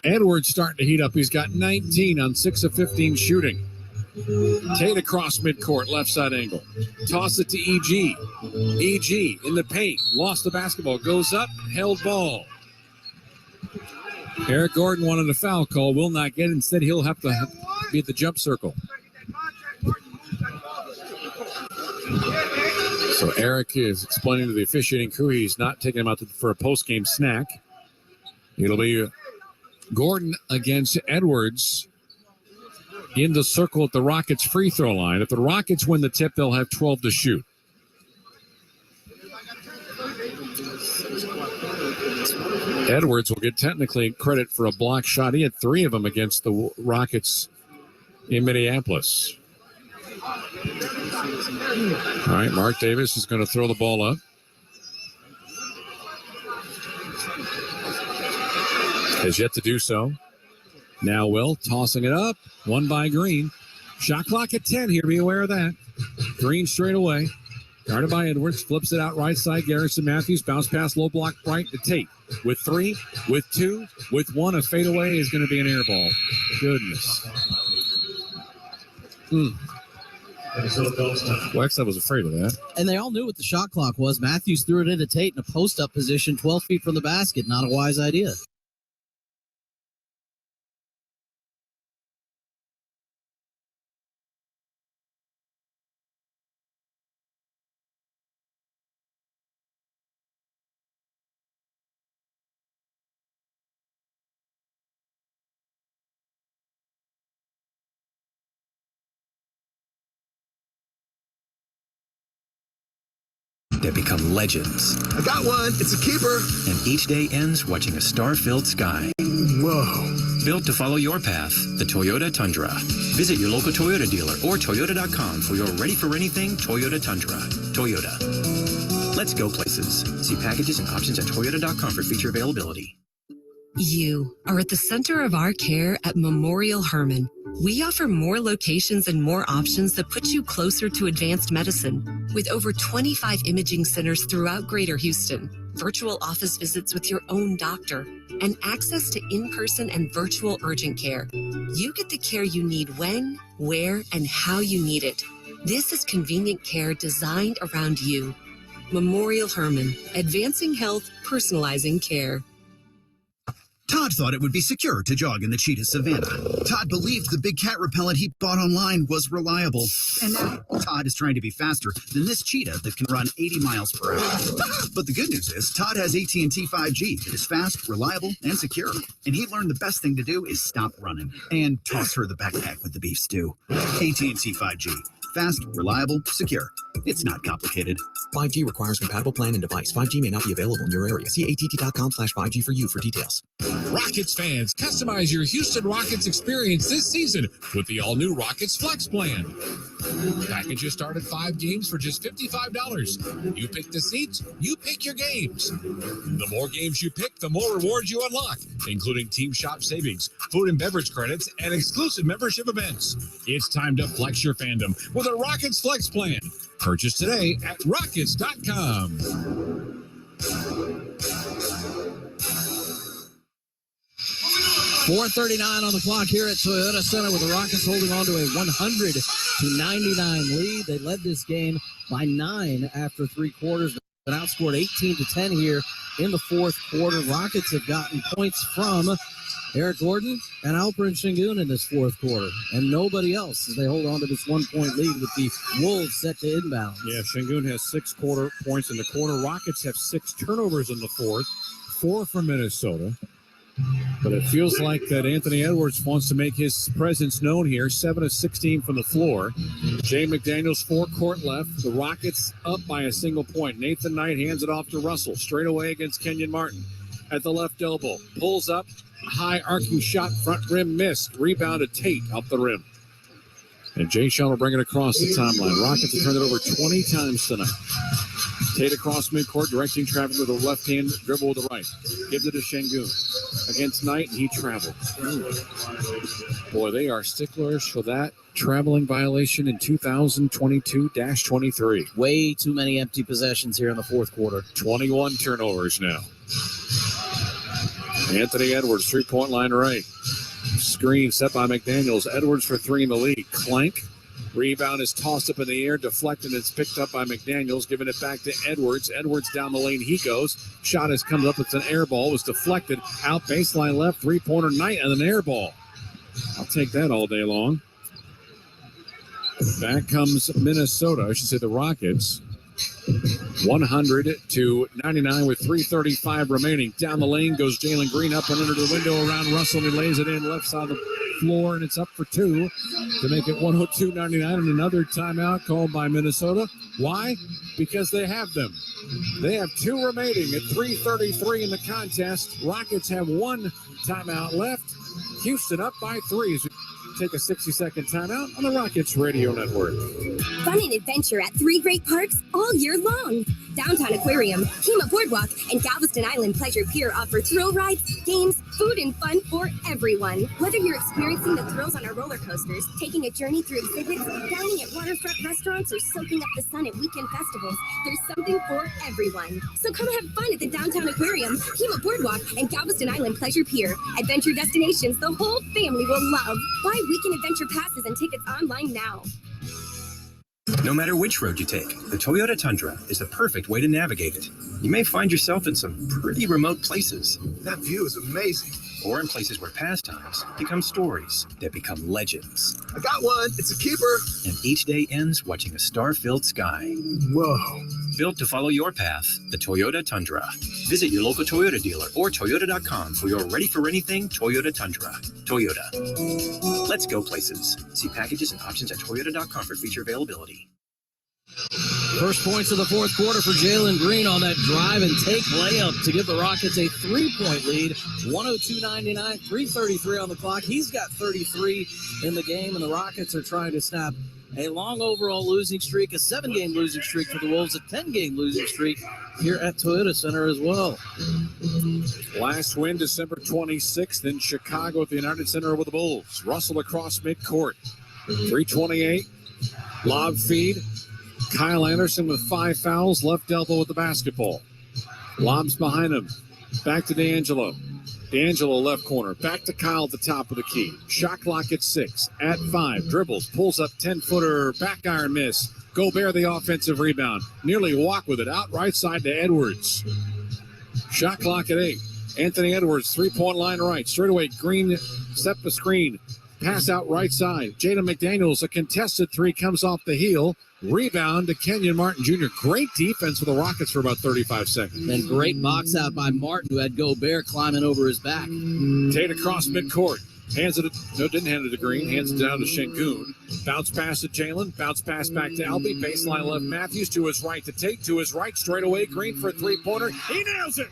Edwards starting to heat up. He's got 19 on 6 of 15 shooting. Tate across midcourt, left side angle. Toss it to EG. EG in the paint. Lost the basketball. Goes up. Held ball. Eric Gordon wanted a foul call. Will not get it. Instead, he'll have to be at the jump circle. So Eric is explaining to the officiating crew he's not taking him out for a post-game snack. It'll be Gordon against Edwards in the circle at the Rockets free throw line. If the Rockets win the tip, they'll have 12 to shoot. Edwards will get technically credit for a block shot. He had 3 of them against the Rockets in Minneapolis. All right, Mark Davis is going to throw the ball up. Has yet to do so. Now Will tossing it up. 1 by Green. Shot clock at 10 here. Be aware of that. Green straight away. Guarded by Edwards. Flips it out right side. Garrison Matthews. Bounce pass low block right to Tate. With 3, with 2, with 1. A fadeaway is going to be an air ball. Goodness. Wexler was afraid of that. And they all knew what the shot clock was. Matthews threw it into Tate in a post-up position 12 feet from the basket. Not a wise idea. They become legends. I got one. It's a keeper. And each day ends watching a star-filled sky. Whoa. Built to follow your path, the Toyota Tundra. Visit your local Toyota dealer or Toyota.com for your ready-for-anything Toyota Tundra. Toyota. Let's go places. See packages and options at Toyota.com for feature availability. You are at the center of our care at Memorial Hermann. We offer more locations and more options that put you closer to advanced medicine. With over 25 imaging centers throughout Greater Houston, virtual office visits with your own doctor, and access to in-person and virtual urgent care, you get the care you need when, where, and how you need it. This is convenient care designed around you. Memorial Hermann, advancing health, personalizing care. Todd thought it would be secure to jog in the cheetah savanna. Todd believed the big cat repellent he bought online was reliable. And now Todd is trying to be faster than this cheetah that can run 80 miles per hour. But the good news is Todd has AT&T 5G that is fast, reliable, and secure. And he learned the best thing to do is stop running and toss her the backpack with the beef stew. AT&T 5G. Fast, reliable, secure. It's not complicated. 5G requires compatible plan and device. 5G may not be available in your area. See att.com/5G for you for details. Rockets fans, customize your Houston Rockets experience this season with the all-new Rockets Flex Plan. Packages start at 5 games for just $55. You pick the seats, you pick your games. The more games you pick, the more rewards you unlock, including team shop savings, food and beverage credits, and exclusive membership events. It's time to flex your fandom with a Rockets Flex Plan. Purchase today at Rockets.com. 4:39 on the clock here at Toyota Center with the Rockets holding on to a 100-99 lead. They led this game by 9 after 3 quarters, but outscored 18-10 here in the fourth quarter. Rockets have gotten points from Eric Gordon and Alperen Sengun in this fourth quarter, and nobody else as they hold on to this 1-point lead with the Wolves set to inbound. Yeah, Sengun has 6 quarter points in the quarter. Rockets have 6 turnovers in the fourth, 4 for Minnesota. But it feels like that Anthony Edwards wants to make his presence known here. 7 of 16 from the floor. Jay McDaniels, forecourt left. The Rockets up by a single point. Nathan Knight hands it off to Russell. Straight away against Kenyon Martin. At the left elbow. Pulls up. High arcing shot. Front rim missed. Rebound to Tate up the rim. And Jay Sean will bring it across the timeline. Rockets have turned it over 20 times tonight. Tate across midcourt, directing traffic with a left-hand dribble with the right. Gives it to Sengun. Against Knight, and he traveled. Boy, they are sticklers for that traveling violation in 2022-23. Way too many empty possessions here in the fourth quarter. 21 turnovers now. Anthony Edwards, three-point line right. Screen set by McDaniels. Edwards for 3 in the lead. Clank. Rebound is tossed up in the air, deflected. It's picked up by McDaniels, giving it back to Edwards. Edwards down the lane he goes. Shot has come up. It's an air ball. Was deflected. Out baseline left. Three-pointer Knight and an air ball. I'll take that all day long. Back comes Minnesota. I should say the Rockets. 100-99 with 3:35 remaining. Down the lane goes Jalen Green up and under the window around Russell. And he lays it in left side of the floor, and it's up for 2 to make it 102-99. And another timeout called by Minnesota. Why? Because they have them. They have 2 remaining at 3:33 in the contest. Rockets have 1 timeout left. Houston up by 3 as we take a 60-second timeout on the Rockets Radio Network. Fun and adventure at 3 great parks all year long. Downtown Aquarium, Kima Boardwalk, and Galveston Island Pleasure Pier offer thrill rides, games, food, and fun for everyone. Whether you're experiencing the thrills on our roller coasters, taking a journey through exhibits, dining at waterfront restaurants, or soaking up the sun at weekend festivals, there's something for everyone. So come have fun at the Downtown Aquarium, Kima Boardwalk, and Galveston Island Pleasure Pier. Adventure destinations the whole family will love. Buy weekend adventure passes and tickets online now. No matter which road you take, the Toyota Tundra is the perfect way to navigate it. You may find yourself in some pretty remote places. That view is amazing. Or in places where pastimes become stories that become legends. I got one. It's a keeper. And each day ends watching a star-filled sky. Whoa. Built to follow your path, the Toyota Tundra. Visit your local Toyota dealer or Toyota.com for your ready-for-anything Toyota Tundra. Toyota. Let's go places. See packages and options at Toyota.com for feature availability. First points of the fourth quarter for Jalen Green on that drive and take layup to give the Rockets a 3-point lead. 102-99, 3:33 on the clock. He's got 33 in the game, and the Rockets are trying to snap a long overall losing streak, a 7-game losing streak for the Wolves, a 10-game losing streak here at Toyota Center as well. Last win December 26th in Chicago at the United Center with the Bulls. Russell across midcourt. 3:28. Lob feed. Kyle Anderson with 5 fouls, left elbow with the basketball. Lobs behind him. Back to D'Angelo. D'Angelo left corner. Back to Kyle at the top of the key. Shot clock at 6. At 5. Dribbles. Pulls up 10-footer. Back iron miss. Gobert the offensive rebound. Nearly walk with it. Out right side to Edwards. Shot clock at 8. Anthony Edwards, 3-point line right. Straight away, Green step the screen. Pass out right side. Jaden McDaniels, a contested 3, comes off the heel. Rebound to Kenyon Martin Jr. Great defense for the Rockets for about 35 seconds. And great box out by Martin, who had Gobert climbing over his back. Tate across midcourt. Hands it, no, didn't hand it to Green. Hands it down to Şengün. Bounce pass to Jalen. Bounce pass back to Albie. Baseline left Matthews to his right to Tate. To his right, straight away. Green for a 3-pointer. He nails it.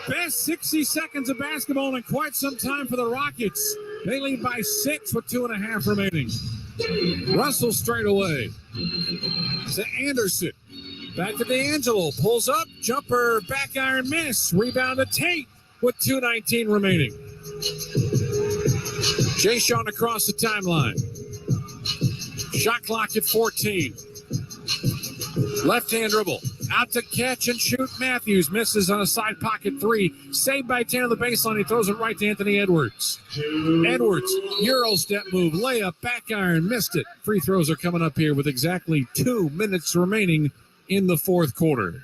Best 60 seconds of basketball in quite some time for the Rockets. They lead by 6 with 2.5 remaining. Russell straight away to Anderson. Back to D'Angelo. Pulls up. Jumper. Back iron miss. Rebound to Tate with 2:19 remaining. Jay Sean across the timeline. Shot clock at 14. Left-hand dribble. Out to catch and shoot. Matthews misses on a side pocket 3. Saved by 10 on the baseline. He throws it right to Anthony Edwards. Edwards, Euro step move. Layup, back iron. Missed it. Free throws are coming up here with exactly 2 minutes remaining in the fourth quarter.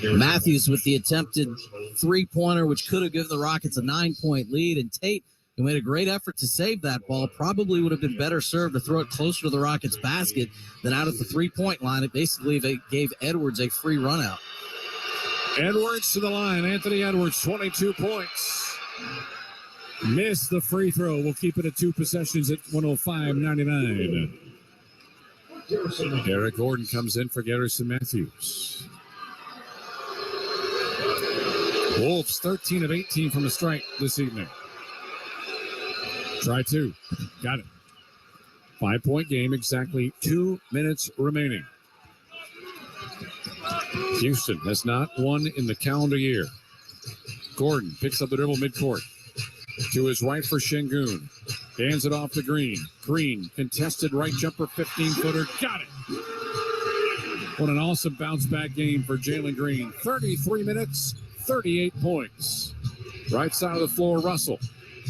Matthews with the attempted 3-pointer, which could have given the Rockets a 9-point lead. And Tate, who made a great effort to save that ball, probably would have been better served to throw it closer to the Rockets' basket than out at the 3-point line. It basically gave Edwards a free run out. Edwards to the line. Anthony Edwards, 22 points. Missed the free throw. We'll keep it at 2 possessions at 105-99. Eric Gordon comes in for Garrison Matthews. Wolves 13 of 18 from the strike this evening. Try 2. Got it. 5-point game, exactly 2 minutes remaining. Houston has not won in the calendar year. Gordon picks up the dribble midcourt. To his right for Şengün. Hands it off to Green. Green, contested right jumper, 15-footer. Got it. What an awesome bounce-back game for Jalen Green. 33 minutes, 38 points. Right side of the floor, Russell.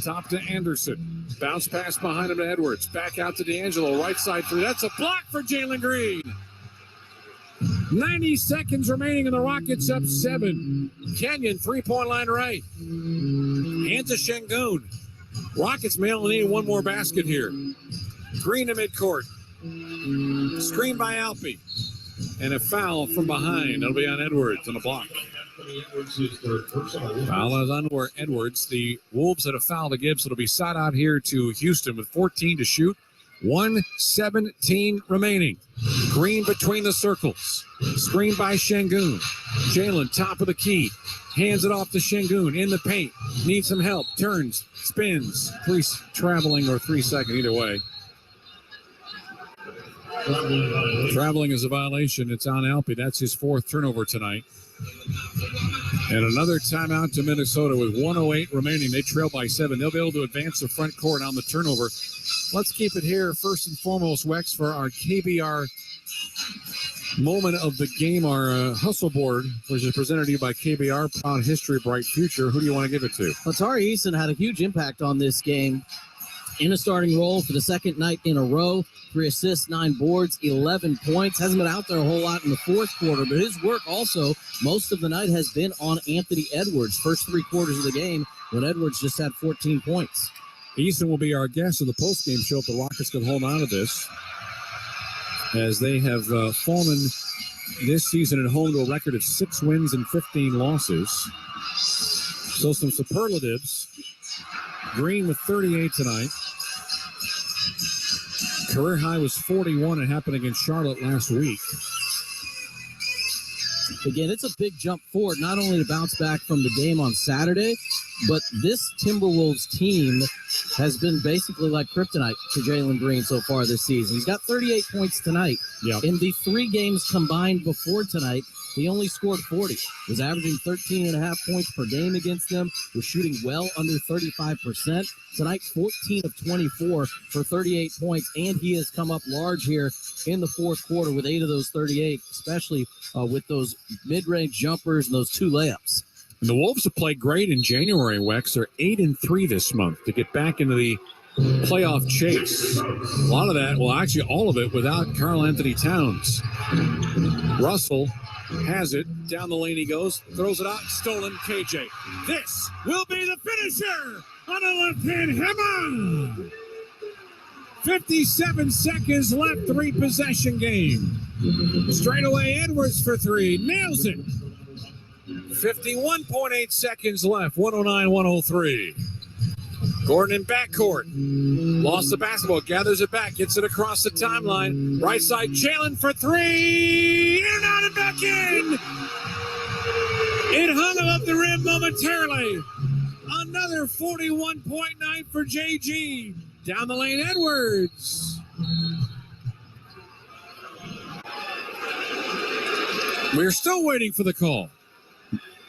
Top to Anderson. Bounce pass behind him to Edwards. Back out to D'Angelo. Right side 3. That's a block for Jalen Green. 90 seconds remaining, and the Rockets up 7. Kenyon, 3-point line right. Hands to Şengün. Rockets may only need one more basket here. Green to midcourt. Screen by Alpe. And a foul from behind. It'll be on Edwards on a block. Foul is on Edwards. The Wolves had a foul to give, so it'll be side out here to Houston with 14 to shoot. 1:17 remaining. Green between the circles. Screen by Şengün. Jalen, top of the key. Hands it off to Şengün in the paint. Needs some help. Turns, spins. 3 traveling or 3 second, either way. Traveling is a violation. It's on Alpe. That's his 4th turnover tonight. And another timeout to Minnesota with 1:08 remaining. They trail by 7. They'll be able to advance the front court on the turnover. Let's keep it here first and foremost, Wex, for our KBR moment of the game, our hustle board, which is presented to you by KBR, Proud History, Bright Future. Who do you want to give it to? Well, Tari Eason had a huge impact on this game. in a starting role for the second night in a row. 3 assists, 9 boards, 11 points. Hasn't been out there a whole lot in the fourth quarter, but his work also most of the night has been on Anthony Edwards. First 3 quarters of the game when Edwards just had 14 points. Easton will be our guest of the postgame show if the Rockets can hold on to this, as they have fallen this season at home to a record of 6 wins and 15 losses. So some superlatives. Green with 38 tonight. Career high was 41. It happened against Charlotte last week. Again, it's a big jump forward, not only to bounce back from the game on Saturday, but this Timberwolves team has been basically like kryptonite to Jalen Green so far this season. He's got 38 points tonight. Yep. In the 3 games combined before tonight, he only scored 40. Was averaging 13.5 points per game against them. Was shooting well under 35%. Tonight, 14 of 24 for 38 points, and he has come up large here in the fourth quarter with 8 of those 38, especially with those mid-range jumpers and those 2 layups. And the Wolves have played great in January, Wex. They're 8-3 this month to get back into the playoff chase. A lot of that, well, actually all of it without Karl Anthony Towns. Russell has it. Down the lane he goes. Throws it out. Stolen. KJ. This will be the finisher on a left-hand hammer. 57 seconds left. 3-possession game. Straight away Edwards for 3. Nails it. 51.8 seconds left. 109-103. Gordon in backcourt. Lost the basketball. Gathers it back. Gets it across the timeline. Right side. Jalen for 3. In and out and back in. It hung above the rim momentarily. Another 41.9 for JG. Down the lane, Edwards. We're still waiting for the call.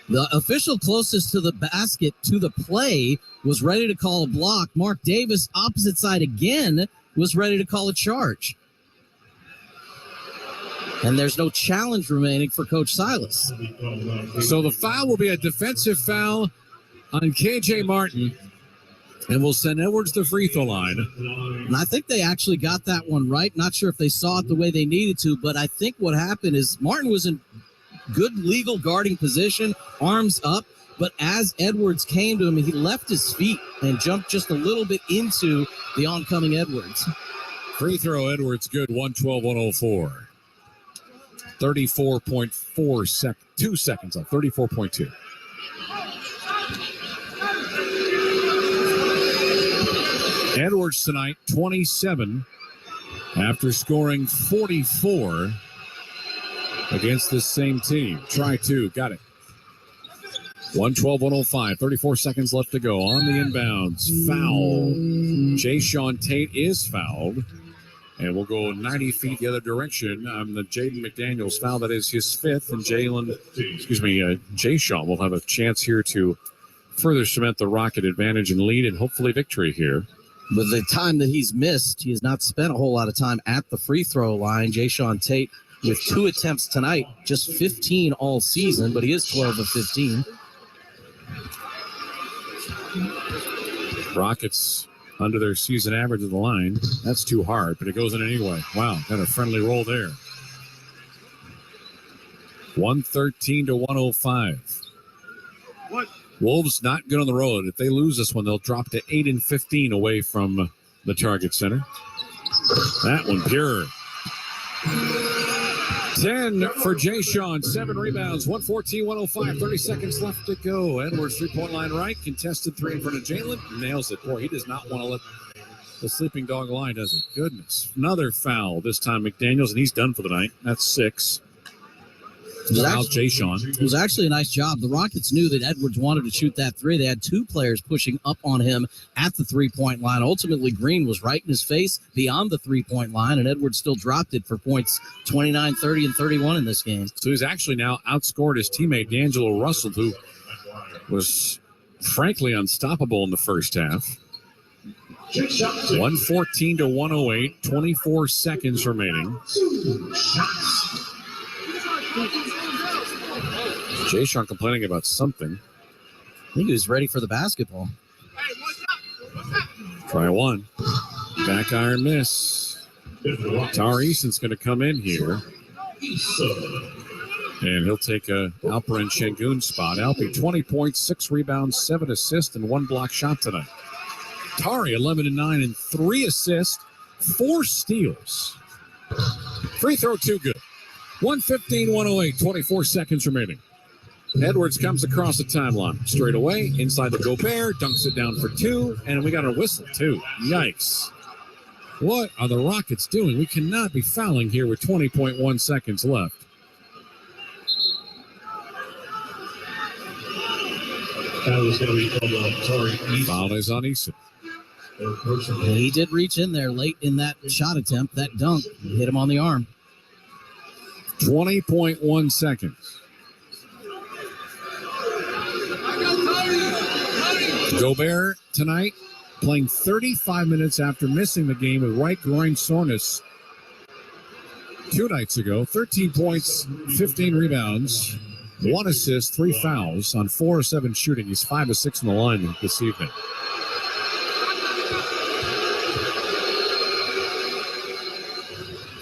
The official closest to the basket, to the play, was ready to call a block. Mark Davis, opposite side again, was ready to call a charge. And there's no challenge remaining for Coach Silas. So the foul will be a defensive foul on KJ Martin, and we'll send Edwards to free throw line. And I think they actually got that one right. Not sure if they saw it the way they needed to, but I think what happened is Martin was in good legal guarding position, arms up, but as Edwards came to him, he left his feet and jumped just a little bit into the oncoming Edwards. Free throw, Edwards, good, 112-104. 34.4 2 seconds left, 34.2. Edwards tonight, 27, after scoring 44 against this same team. Try 2, got it. 112-105, 34 seconds left to go. On the inbounds, foul. Jayshawn Tate is fouled. And we'll go 90 feet the other direction on the Jaden McDaniels foul. That is his 5th. And Jayshawn will have a chance here to further cement the Rocket advantage and lead and hopefully victory here. With the time that he's missed, he has not spent a whole lot of time at the free throw line. Jayshawn Tate with 2 attempts tonight, just 15 all season, but he is 12 of 15. Rockets under their season average of the line. That's too hard, but it goes in anyway. Wow, got a friendly roll there. 113-105. What? Wolves not good on the road. If they lose this one, they'll drop to 8-15 away from the Target Center. That one pure. 10 for Jayshawn, 7 rebounds, 114-105, 30 seconds left to go. Edwards, 3-point line right, contested 3 in front of Jalen, nails it. Boy, he does not want to let the sleeping dog lie, does he? Goodness. Another foul, this time McDaniels, and he's done for the night. That's 6. Jayshawn. It was actually a nice job. The Rockets knew that Edwards wanted to shoot that 3. They had 2 players pushing up on him at the 3-point line. Ultimately, Green was right in his face beyond the 3-point line, and Edwards still dropped it for points 29, 30, and 31 in this game. So he's actually now outscored his teammate, D'Angelo Russell, who was frankly unstoppable in the first half. 114-108, 24 seconds remaining. Jayshawn complaining about something. I think he was ready for the basketball. Try one. Back iron miss. Tar Eason's going to come in here. And he'll take a Alperen Şengün spot. Alpi, 20 points, 6 rebounds, 7 assists, and 1 block shot tonight. Tari, 11-9 and 3 assists, 4 steals. Free throw, too good. 115-108, 24 seconds remaining. Edwards comes across the timeline. Straight away, inside the Gobert, dunks it down for 2, and we got a whistle, too. Yikes. What are the Rockets doing? We cannot be fouling here with 20.1 seconds left. Foul is going to be called on Tari. Foul is on Eason. He did reach in there late in that shot attempt, that dunk. Hit him on the arm. 20.1 seconds. Gobert tonight playing 35 minutes after missing the game with right groin soreness 2 nights ago. 13 points, 15 rebounds, 1 assist, 3 fouls on 4 of 7 shooting. He's 5 of 6 in the line this evening.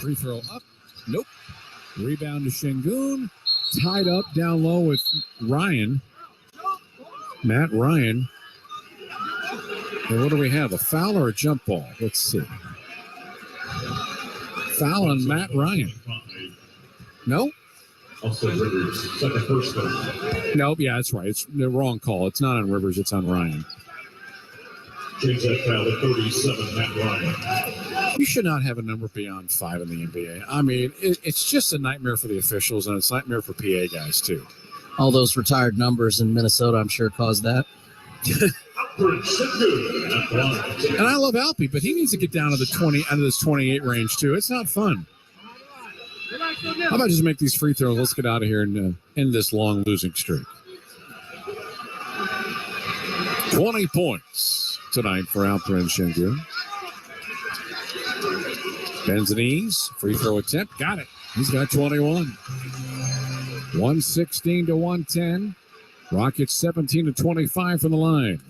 Free throw up. Nope. Rebound to Şengün. Tied up down low with Ryan. Matt Ryan. And what do we have? A foul or a jump ball? Let's see. Foul on Matt Ryan. No? Nope, yeah, that's right. It's the wrong call. It's not on Rivers, it's on Ryan. Change that foul to 37, Matt Ryan. You should not have a number beyond 5 in the NBA. I mean, it's just a nightmare for the officials, and it's a nightmare for PA guys, too. All those retired numbers in Minnesota, I'm sure, caused that. And I love Alpi, but he needs to get down to the 20, out of this 28 range, too. It's not fun. How about just make these free throws? Let's get out of here and end this long losing streak. 20 points tonight for Alperen Şengün. Bends and knees. Free throw attempt. Got it. He's got 21. 116 to 110. Rockets 17 to 25 from the line.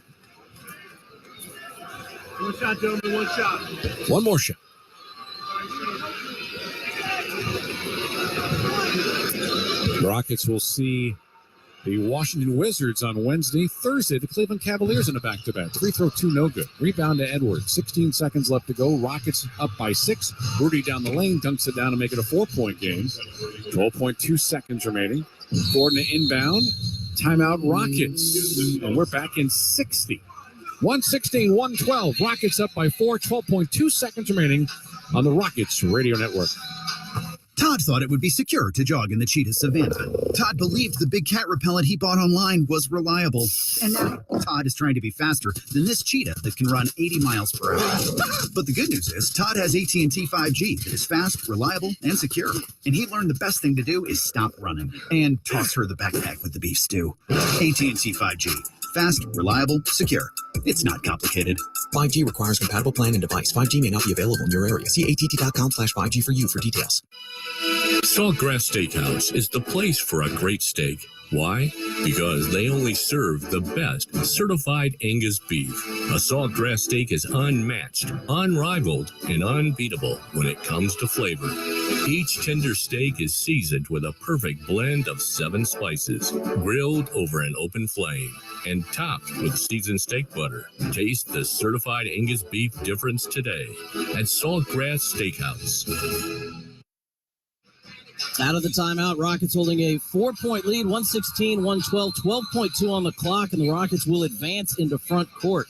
One shot, gentlemen, one shot. One more shot. The Rockets will see the Washington Wizards on Wednesday. Thursday, the Cleveland Cavaliers in a back-to-back. Free throw 2, no good. Rebound to Edwards. 16 seconds left to go. Rockets up by 6. Rudy down the lane, dunks it down to make it a 4-point game. 12.2 seconds remaining. Gordon to inbound. Timeout Rockets. And we're back in 60. 116-112. Rockets up by 4. 12.2 seconds remaining on the Rockets Radio Network. Todd thought it would be secure to jog in the cheetah savanna. Todd believed the big cat repellent he bought online was reliable. And now Todd is trying to be faster than this cheetah that can run 80 miles per hour. But the good news is Todd has AT&T 5G that is fast, reliable, and secure. And he learned the best thing to do is stop running and toss her the backpack with the beef stew. AT&T 5G. Fast, reliable, secure. It's not complicated. 5G requires compatible plan and device. 5G may not be available in your area. See att.com/5G for you for details. Saltgrass Steakhouse is the place for a great steak. Why? Because they only serve the best certified Angus beef. A Saltgrass steak is unmatched, unrivaled, and unbeatable when it comes to flavor. Each tender steak is seasoned with a perfect blend of 7 spices, grilled over an open flame, and topped with seasoned steak butter. Taste the certified Angus beef difference today at Saltgrass Steakhouse. Out of the timeout, Rockets holding a 4-point lead, 116-112, 12.2 on the clock, and the Rockets will advance into front court.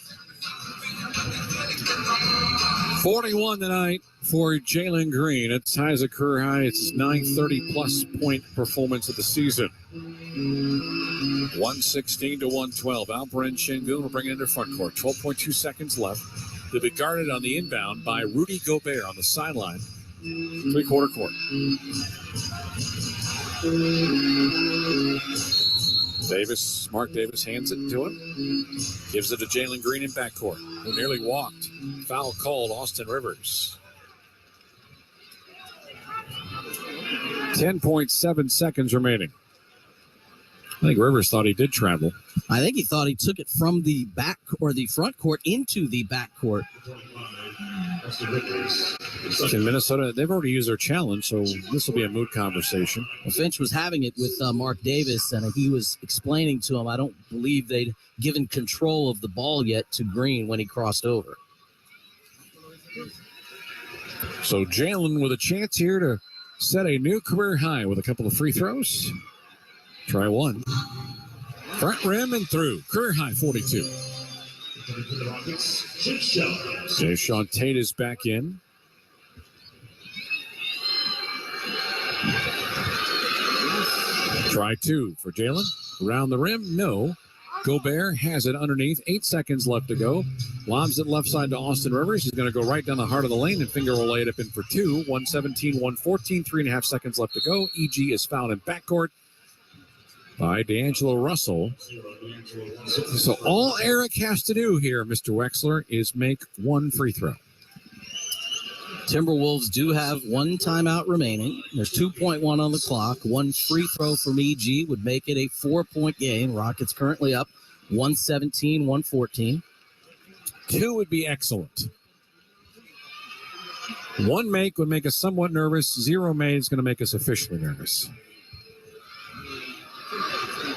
41 tonight for Jalen Green. It ties a career high. It's his 930-plus point performance of the season. 116-112. Alperen Şengün will bring it into front court. 12.2 seconds left. They'll be guarded on the inbound by Rudy Gobert on the sideline. 3-quarter court. Davis, Mark Davis hands it to him. Gives it to Jalen Green in backcourt, who nearly walked. Foul called, Austin Rivers. 10.7 seconds remaining. I think Rivers thought he did travel. I think he thought he took it from the back or the front court into the back court. In Minnesota, they've already used their challenge, so this will be a moot conversation. Well, Finch was having it with Mark Davis, and he was explaining to him, I don't believe they'd given control of the ball yet to Green when he crossed over. So Jalen with a chance here to set a new career high with a couple of free throws. Try one. Front rim and through. Career high 42. Jayshawn Tate is back in. Try two for Jalen. Around the rim, no. Gobert has it underneath. 8 seconds left to go. Lobs it left side to Austin Rivers. He's going to go right down the heart of the lane, and Finger will lay it up in for two. 117, 114, 3.5 seconds left to go. EG is fouled in backcourt by D'Angelo Russell. So all Eric has to do here, Mr. Wexler, is make one free throw. Timberwolves do have one timeout remaining. There's 2.1 on the clock. One free throw from EG would make it a 4-point game. Rockets currently up 117, 114. Two would be excellent. One make would make us somewhat nervous. Zero made is going to make us officially nervous.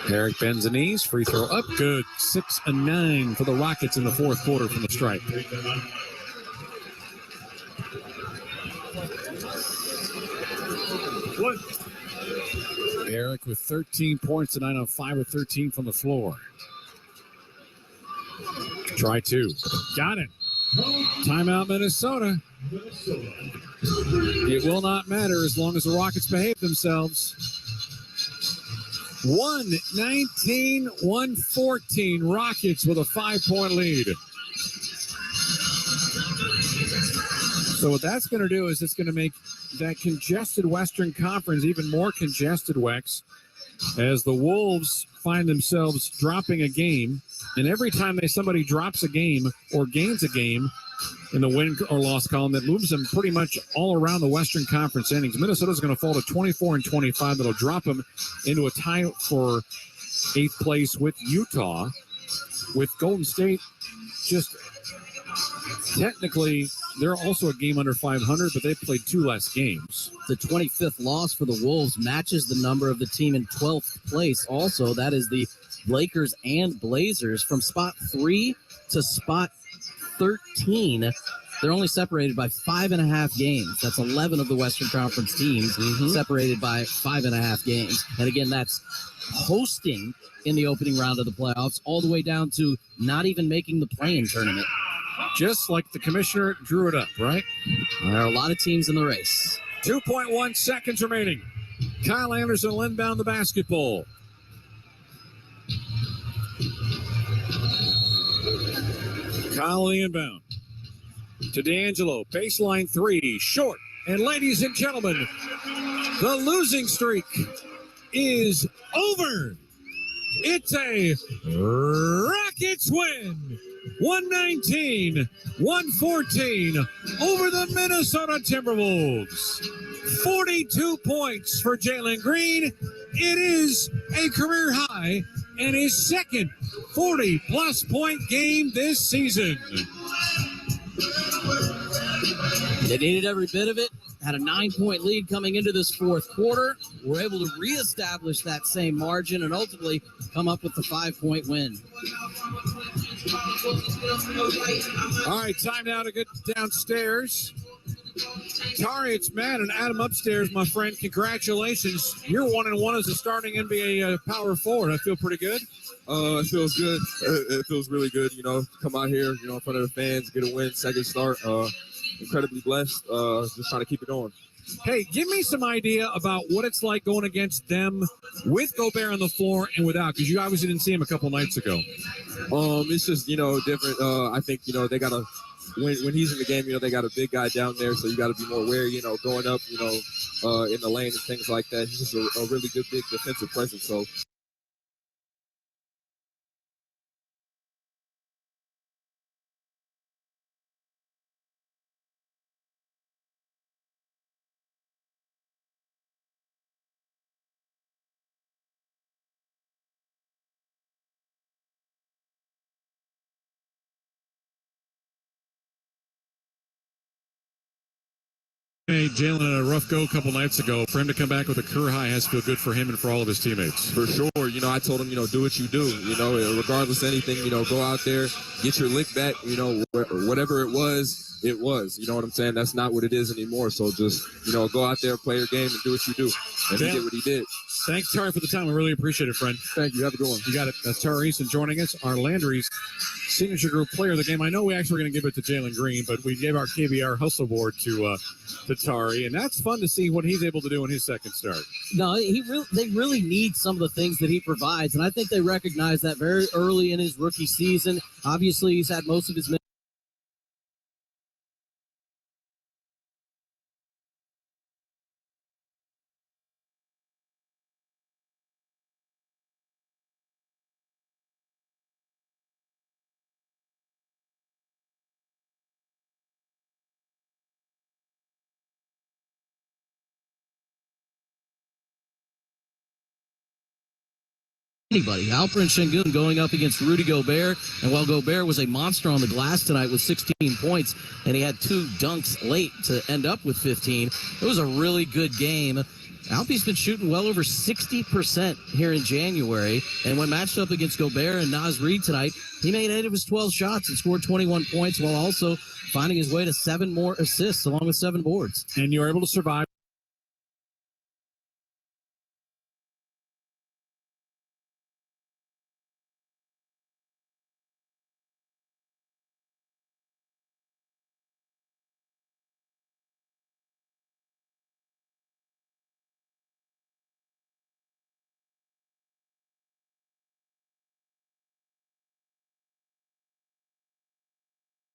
Eric bends the knees. Free throw up. Good. 6-9 for the Rockets in the fourth quarter from the stripe. Eric with 13 points tonight on 5 of 13 from the floor. Try two. Got it. Timeout, Minnesota. It will not matter as long as the Rockets behave themselves. 119, 114. Rockets with a 5-point lead. So what that's going to do is it's going to make that congested Western Conference even more congested, Wex, as the Wolves find themselves dropping a game. And every time somebody drops a game or gains a game in the win or loss column, that moves them pretty much all around the Western Conference innings. Minnesota's going to fall to 24 and 25. That'll drop them into a tie for 8th place with Utah, with Golden State just technically, they're also a game under 500, but they've played 2 less games. The 25th loss for the Wolves matches the number of the team in 12th place. Also, that is the Lakers and Blazers. From spot 3 to spot 13, they're only separated by 5.5 games. That's 11 of the Western Conference teams separated by 5.5 games. And again, that's hosting in the opening round of the playoffs, all the way down to not even making the play-in tournament. Just like the commissioner drew it up, right? There are a lot of teams in the race. 2.1 seconds remaining. Kyle Anderson will inbound the basketball. Kyle the inbound to D'Angelo. Baseline 3, short. And ladies and gentlemen, the losing streak is over. It's a Rockets win. 119, 114 over the Minnesota Timberwolves. 42 points for Jalen Green. It is a career high and his second 40-plus point game this season. They needed every bit of it. Had a 9-point lead coming into this fourth quarter. Were able to reestablish that same margin and ultimately come up with the 5-point win. All right, time now to get downstairs. Tari, it's Matt and Adam upstairs, my friend. Congratulations. You're 1-1 as a starting NBA power forward. I feel pretty good. It feels good. It feels really good, come out here, in front of the fans, get a win, second start. Incredibly blessed. Just trying to keep it going. Hey, give me some idea about what it's like going against them with Gobert on the floor and without, because you obviously didn't see him a couple nights ago. It's just, different. I think, they got to, when he's in the game, they got a big guy down there, so you got to be more wary, going up, in the lane and things like that. He's just a really good, big defensive presence. So Hey, Jalen had a rough go a couple nights ago. For him to come back with a career high has to feel good for him and for all of his teammates. For sure. I told him, do what you do. Regardless of anything, go out there, get your lick back. Whatever it was, it was. You know what I'm saying? That's not what it is anymore. So just, go out there, play your game, and do what you do. And he did what he did. Thanks, Tari, for the time. We really appreciate it, friend. Thank you. Have a good one. You got it. That's Tari Easton joining us, our Landry's signature group player of the game. I know we actually were going to give it to Jalen Green, but we gave our KBR Hustle Award to Tari, and that's fun to see what he's able to do in his second start. No, they really need some of the things that he provides, and I think they recognize that very early in his rookie season. Obviously, he's had most of his minutes. Anybody. Alperen Sengun going up against Rudy Gobert, and while Gobert was a monster on the glass tonight with 16 points, and he had 2 dunks late to end up with 15, it was a really good game. Alpe's been shooting well over 60% here in January, and when matched up against Gobert and Naz Reid tonight, he made 8 of his 12 shots and scored 21 points while also finding his way to 7 more assists along with 7 boards. And you're able to survive.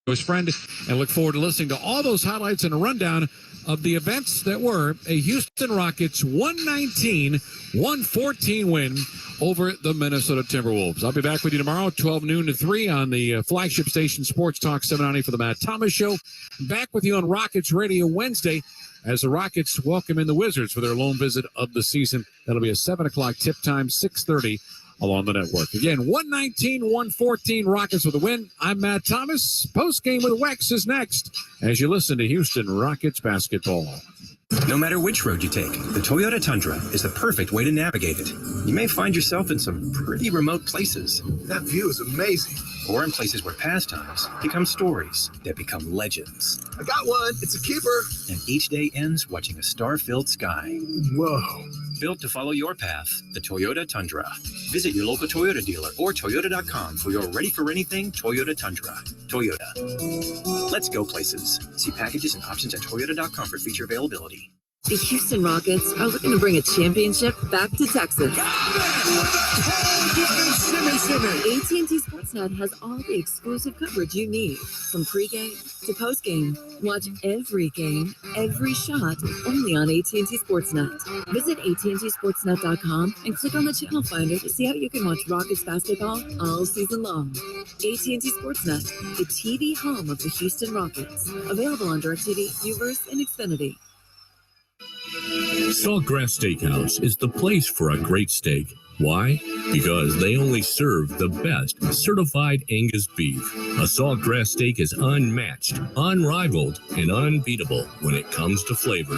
His friend, and look forward to listening to all those highlights and a rundown of the events that were a Houston Rockets 119-114 win over the Minnesota Timberwolves. I'll be back with you tomorrow, 12 noon to 3 on the flagship station Sports Talk 790 for the Matt Thomas Show. Back with you on Rockets Radio Wednesday as the Rockets welcome in the Wizards for their lone visit of the season. That'll be a 7 o'clock tip time, 6:30 along the network. Again, 119-114 Rockets with a win. I'm Matt Thomas. Post-game with Wex is next as you listen to Houston Rockets basketball. No matter which road you take, the Toyota Tundra is the perfect way to navigate it. You may find yourself in some pretty remote places. That view is amazing. Or in places where pastimes become stories that become legends. I got one. It's a keeper. And each day ends watching a star-filled sky. Whoa. Built to follow your path, the Toyota Tundra. Visit your local Toyota dealer or Toyota.com for your ready-for-anything Toyota Tundra. Toyota. Let's go places. See packages and options at Toyota.com for feature availability. The Houston Rockets are looking to bring a championship back to Texas. AT&T Sportsnet has all the exclusive coverage you need. From pregame to postgame, watch every game, every shot, only on AT&T Sportsnet. Visit AT&TSportsnet.com and click on the channel finder to see how you can watch Rockets basketball all season long. AT&T Sportsnet, the TV home of the Houston Rockets. Available on DirecTV, Uverse, and Xfinity. Saltgrass Steakhouse is the place for a great steak. Why? Because they only serve the best certified Angus beef. A Saltgrass steak is unmatched, unrivaled, and unbeatable when it comes to flavor.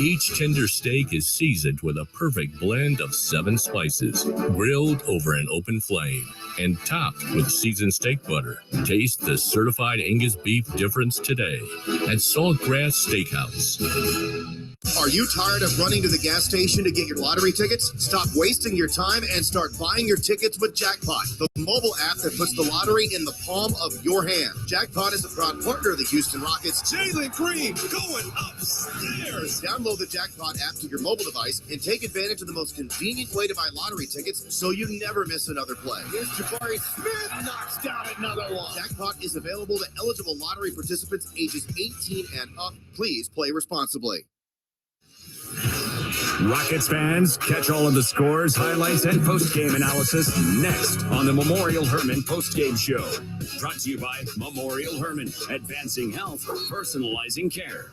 Each tender steak is seasoned with a perfect blend of 7 spices, grilled over an open flame, and topped with seasoned steak butter. Taste the certified Angus beef difference today at Saltgrass Steakhouse. Are you tired of running to the gas station to get your lottery tickets? Stop wasting your time and start buying your tickets with Jackpot, the mobile app that puts the lottery in the palm of your hand. Jackpot is a proud partner of the Houston Rockets. Jalen Green going upstairs. Download the Jackpot app to your mobile device and take advantage of the most convenient way to buy lottery tickets so you never miss another play. Here's Jabari Smith knocks down another one. Jackpot is available to eligible lottery participants ages 18 and up. Please play responsibly. Rockets fans, catch all of the scores, highlights, and post-game analysis next on the Memorial Hermann post-game show. Brought to you by Memorial Hermann, advancing health, personalizing care.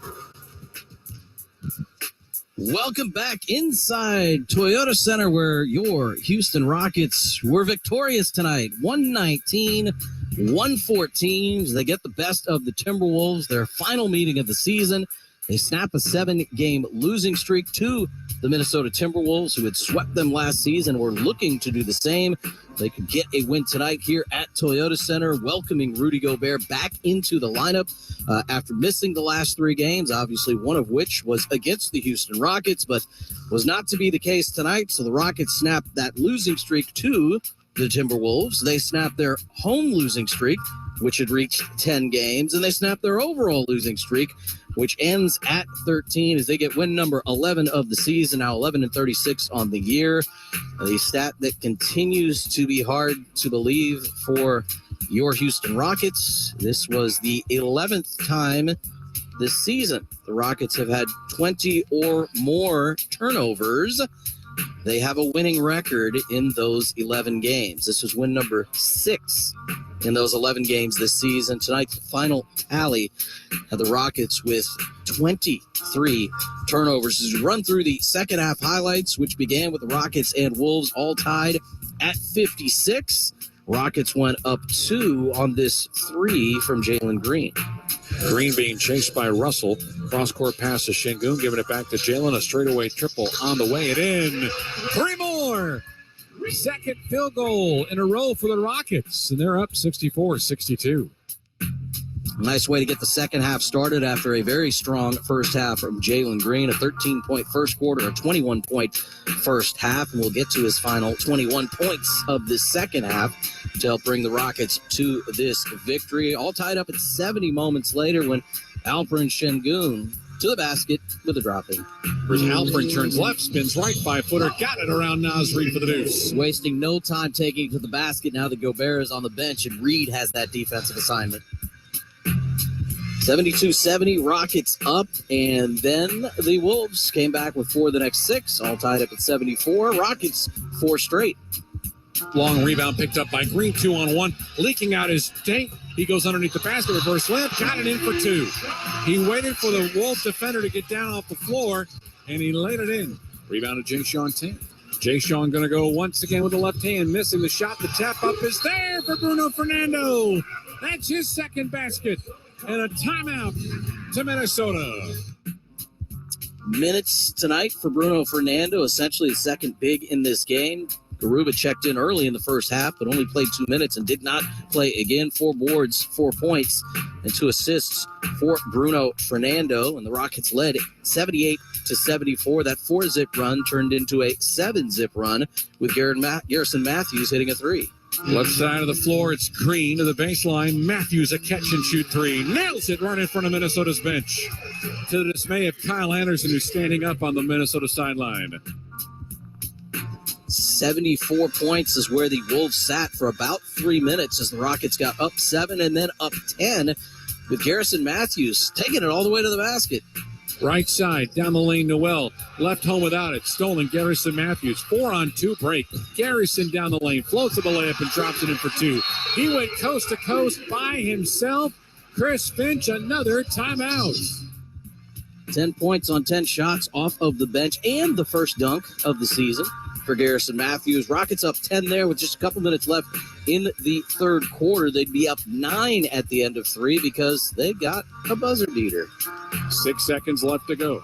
Welcome back inside Toyota Center, where your Houston Rockets were victorious tonight, 119-114. They get the best of the Timberwolves, their final meeting of the season. They snap a 7-game losing streak to the Minnesota Timberwolves, who had swept them last season, were looking to do the same. They could get a win tonight here at Toyota Center, welcoming Rudy Gobert back into the lineup after missing the last 3 games, obviously one of which was against the Houston Rockets, but was not to be the case tonight. So the Rockets snapped that losing streak to the Timberwolves. They snapped their home losing streak, which had reached 10 games, and they snapped their overall losing streak, which ends at 13 as they get win number 11 of the season, now 11-36 on the year. A stat that continues to be hard to believe for your Houston Rockets. This was the 11th time this season the Rockets have had 20 or more turnovers. They have a winning record in those 11 games. This was win number 6 in those 11 games this season. Tonight's final tally had the Rockets with 23 turnovers. As we run through the second half highlights, which began with the Rockets and Wolves all tied at 56. Rockets went up 2 on this 3 from Jalen Green. Green being chased by Russell. Cross-court pass to Şengün, giving it back to Jalen. A straightaway triple on the way and in. 3 more. Second field goal in a row for the Rockets, and they're up 64-62. Nice way to get the second half started after a very strong first half from Jalen Green. A 13-point first quarter, a 21-point first half, and we'll get to his final 21 points of the second half to help bring the Rockets to this victory. All tied up at 70 moments later when Alperen Şengün to the basket with a drop-in. Alperen turns left, spins right, 5-footer, got it around Naz Reid for the deuce. Wasting no time taking it to the basket now that Gobert is on the bench and Reid has that defensive assignment. 72-70, Rockets up, and then the Wolves came back with 4 the next 6, all tied up at 74. Rockets 4 straight. Long rebound picked up by Green, 2-on-1, leaking out his tank. He goes underneath the basket, reverse layup, got it in for 2. He waited for the Wolf defender to get down off the floor, and he laid it in. Rebounded Jae'Sean Tate. Jae'Sean going to go once again with the left hand, missing the shot. The tap up is there for Bruno Fernando. That's his second basket. And a timeout to Minnesota. Minutes tonight for Bruno Fernando, essentially the second big in this game. Garuba checked in early in the first half, but only played 2 minutes and did not play again. 4 boards, 4 points, and 2 assists for Bruno Fernando. And the Rockets led 78-74. That 4-zip run turned into a 7-zip run with Garrison Matthews hitting a 3. Left side of the floor, it's Green to the baseline. Matthews, a catch-and-shoot 3. Nails it right in front of Minnesota's bench. To the dismay of Kyle Anderson, who's standing up on the Minnesota sideline. 74 points is where the Wolves sat for about 3 minutes as the Rockets got up 7 and then up 10 with Garrison Matthews taking it all the way to the basket. Right side, down the lane, Noel. Left home without it. Stolen, Garrison Matthews. 4-on-2 break. Garrison down the lane. Floats to the layup and drops it in for 2. He went coast to coast by himself. Chris Finch, another timeout. 10 points on 10 shots off of the bench and the first dunk of the season for Garrison Matthews. Rockets up 10 there with just a couple minutes left in the third quarter. They'd be up 9 at the end of 3 because they got a buzzer beater. 6 seconds left to go.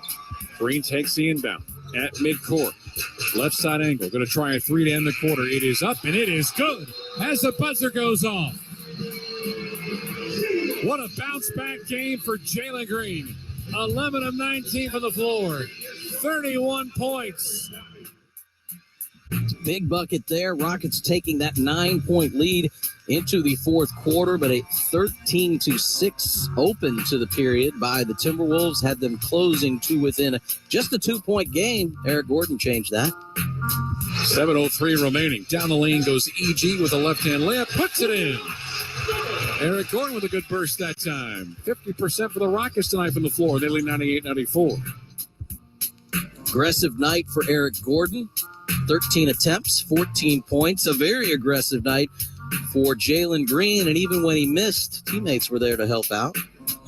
Green takes the inbound at midcourt. Left side angle. Going to try a 3 to end the quarter. It is up and it is good as the buzzer goes off. What a bounce back game for Jalen Green. 11 of 19 from the floor. 31 points. Big bucket there. Rockets taking that 9-point lead into the fourth quarter, but a 13-6 open to the period by the Timberwolves had them closing to within just a 2-point game. Eric Gordon changed that. 7:03 remaining. Down the lane goes EG with a left-hand layup. Puts it in. Eric Gordon with a good burst that time. 50% for the Rockets tonight from the floor. They lead 98-94. Aggressive night for Eric Gordon. 13 attempts, 14 points. A very aggressive night for Jalen Green. And even when he missed, teammates were there to help out.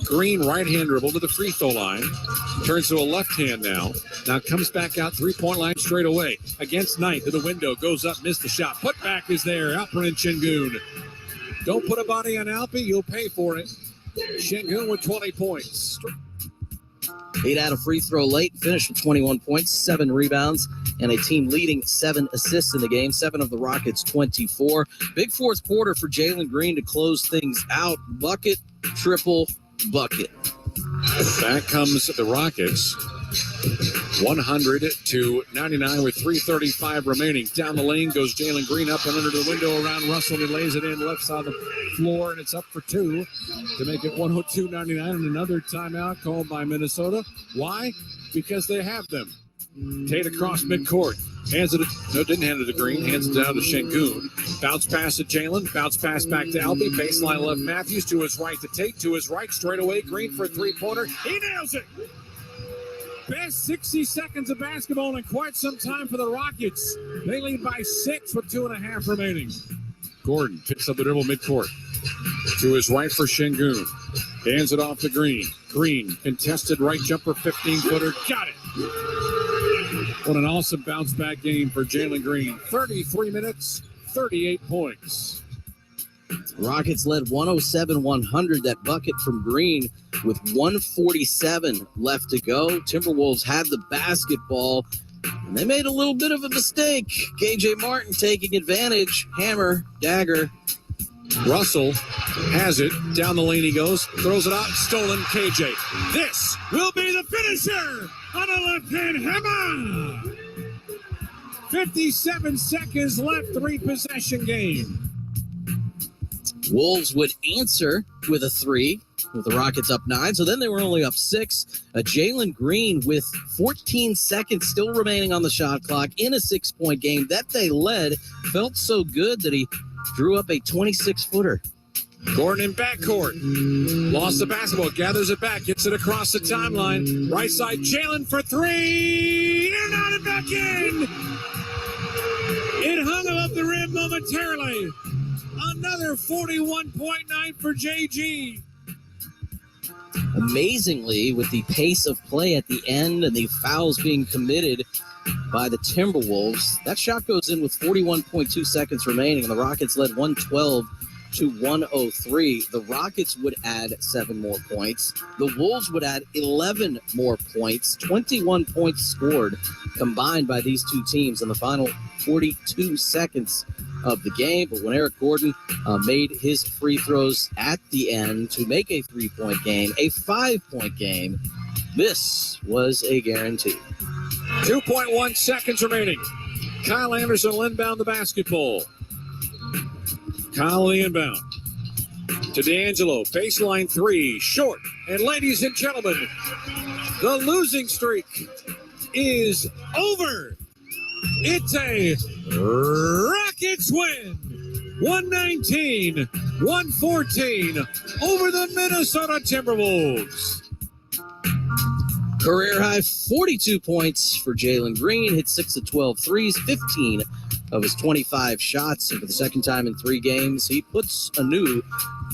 Green right-hand dribble to the free throw line. Turns to a left hand now. Now comes back out, 3-point line straight away. Against Knight to the window. Goes up, missed the shot. Put back is there. Alperen Şengün. Don't put a body on Alpi, you'll pay for it. Şengün with 20 points. He'd had a free throw late, finished with 21 points, 7 rebounds, and a team-leading 7 assists in the game, 7 of the Rockets' 24. Big fourth quarter for Jalen Green to close things out. Bucket, triple, bucket. Back comes the Rockets. 100-99 with 3:35 remaining. Down the lane goes Jalen Green, up and under the window around Russell. He lays it in left side of the floor, and it's up for 2 to make it 102-99. And another timeout called by Minnesota. Why? Because they have them. Tate across midcourt. Hands it, no, didn't hand it to Green. Hands it down to Şengün. Bounce pass to Jalen. Bounce pass back to Albie. Baseline left Matthews. To his right to Tate. To his right, straight away. Green for a three-pointer. He nails it. Best 60 seconds of basketball in quite some time for the Rockets. They lead by 6 with 2.5 remaining. Gordon picks up the dribble midcourt. To his right for Şengün. Hands it off to Green. Green, contested right jumper, 15-footer. Got it. What an awesome bounce-back game for Jalen Green. 33 minutes, 38 points. Rockets led 107-100. That bucket from Green with 1:47 left to go. Timberwolves had the basketball, and they made a little bit of a mistake. KJ Martin taking advantage. Hammer, dagger. Russell has it. Down the lane he goes. Throws it out. Stolen. KJ. This will be the finisher on a left-hand hammer. 57 seconds left. 3-possession game. Wolves would answer with a 3 with the Rockets up 9. So then they were only up 6. Jalen Green with 14 seconds still remaining on the shot clock in a 6-point game that they led. Felt so good that he drew up a 26-footer. Gordon in backcourt. Lost the basketball. Gathers it back. Gets it across the timeline. Right side. Jalen for 3. In and out and back in. It hung above the rim momentarily. Another 41.9 for JG. Amazingly, with the pace of play at the end and the fouls being committed by the Timberwolves, that shot goes in with 41.2 seconds remaining, and the Rockets led 112-103. The Rockets would add 7 more points. The Wolves would add 11 more points. 21 points scored combined by these two teams in the final 42 seconds of the game. But when Eric Gordon made his free throws at the end to make a 3-point game, a 5-point game, this was a guarantee. 2.1 seconds remaining. Kyle Anderson will inbound the basketball. Kyle inbound to D'Angelo. Baseline 3, short. And ladies and gentlemen, the losing streak is over. It's a Rockets win. 119-114 over the Minnesota Timberwolves. Career high 42 points for Jalen Green. Hit 6 of 12 threes, 15 of his 25 shots. And for the second time in 3 games, he puts a new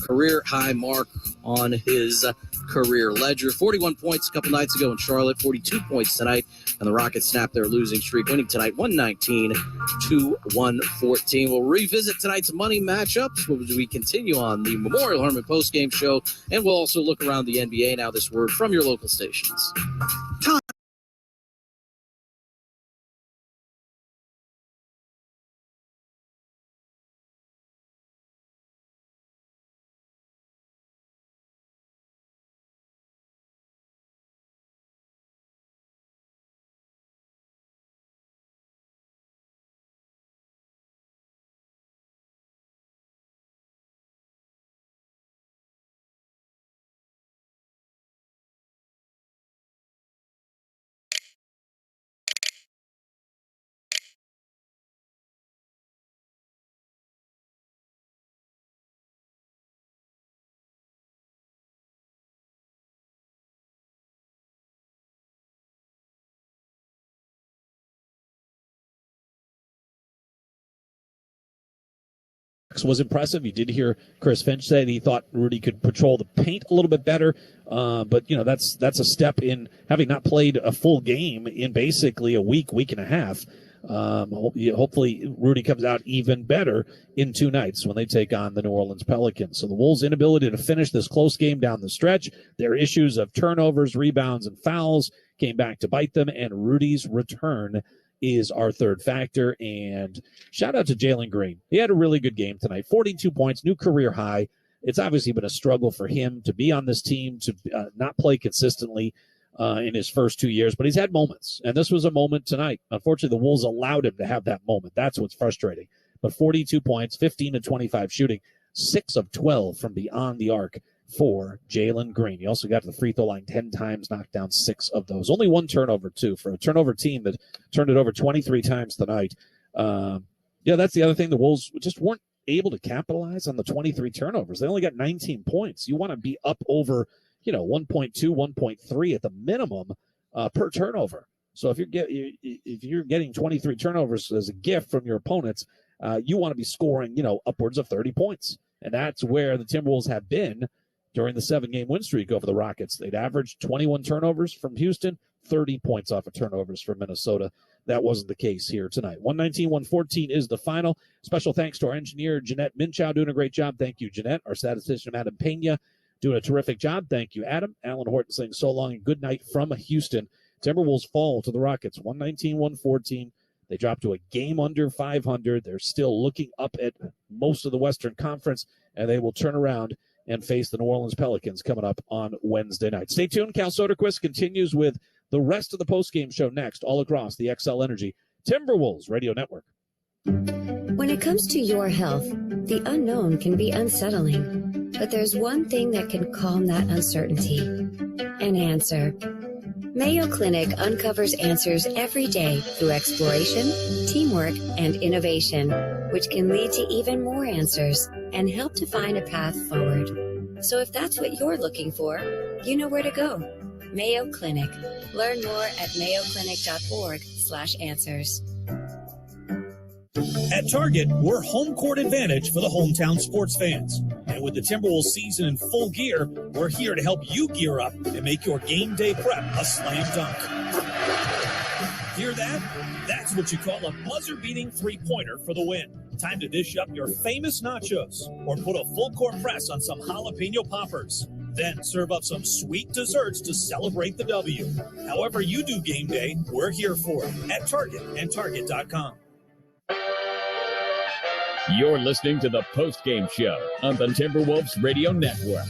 career high mark on his career ledger. 41 points a couple nights ago in Charlotte, 42 points tonight. And the Rockets snapped their losing streak, winning tonight 119-114. We'll revisit tonight's money matchups as we continue on the Memorial Hermann postgame show. And we'll also look around the NBA now. This word from your local stations. Was impressive. You did hear Chris Finch say that he thought Rudy could patrol the paint a little bit better. But that's a step in having not played a full game in basically a week and a half. Hopefully Rudy comes out even better in 2 nights when they take on the New Orleans Pelicans. So the Wolves' inability to finish this close game down the stretch, their issues of turnovers, rebounds, and fouls came back to bite them, and Rudy's return is our third factor. And shout out to Jalen Green. He had a really good game tonight. 42 points, new career high. It's obviously been a struggle for him to be on this team, to not play consistently in his first 2 years, but he's had moments, and this was a moment tonight. Unfortunately, the Wolves allowed him to have that moment. That's what's frustrating. But 42 points, 15 to 25 shooting, 6 of 12 from beyond the arc for Jalen Green. He also got to the free throw line 10 times, knocked down 6 of those. Only 1 turnover, too, for a turnover team that turned it over 23 times tonight. That's the other thing. The Wolves just weren't able to capitalize on the 23 turnovers. They only got 19 points. You want to be up over 1.2, 1.3 at the minimum per turnover. So if you're getting 23 turnovers as a gift from your opponents, you want to be scoring, upwards of 30 points. And that's where the Timberwolves have been during the 7-game win streak over the Rockets. They'd averaged 21 turnovers from Houston, 30 points off of turnovers from Minnesota. That wasn't the case here tonight. 119-114 is the final. Special thanks to our engineer, Jeanette Minchow, doing a great job. Thank you, Jeanette. Our statistician, Adam Pena, doing a terrific job. Thank you, Adam. Alan Horton saying so long and good night from Houston. Timberwolves fall to the Rockets, 119-114. They drop to a game under 500. They're still looking up at most of the Western Conference, and they will turn around and face the New Orleans Pelicans coming up on Wednesday night. Stay tuned. Cal Soderquist continues with the rest of the postgame show next, all across the XL Energy Timberwolves Radio Network. When it comes to your health, the unknown can be unsettling. But there's one thing that can calm that uncertainty: an answer. Mayo Clinic uncovers answers every day through exploration, teamwork, and innovation, which can lead to even more answers and help to find a path forward. So if that's what you're looking for, you know where to go. Mayo Clinic. Learn more at mayoclinic.org/answers. At Target, we're home court advantage for the hometown sports fans. And with the Timberwolves season in full gear, we're here to help you gear up and make your game day prep a slam dunk. Hear that? That's what you call a buzzer-beating three-pointer for the win. Time to dish up your famous nachos or put a full-court press on some jalapeno poppers. Then serve up some sweet desserts to celebrate the W. However you do game day, we're here for it at Target and Target.com. You're listening to the post-game show on the Timberwolves Radio Network.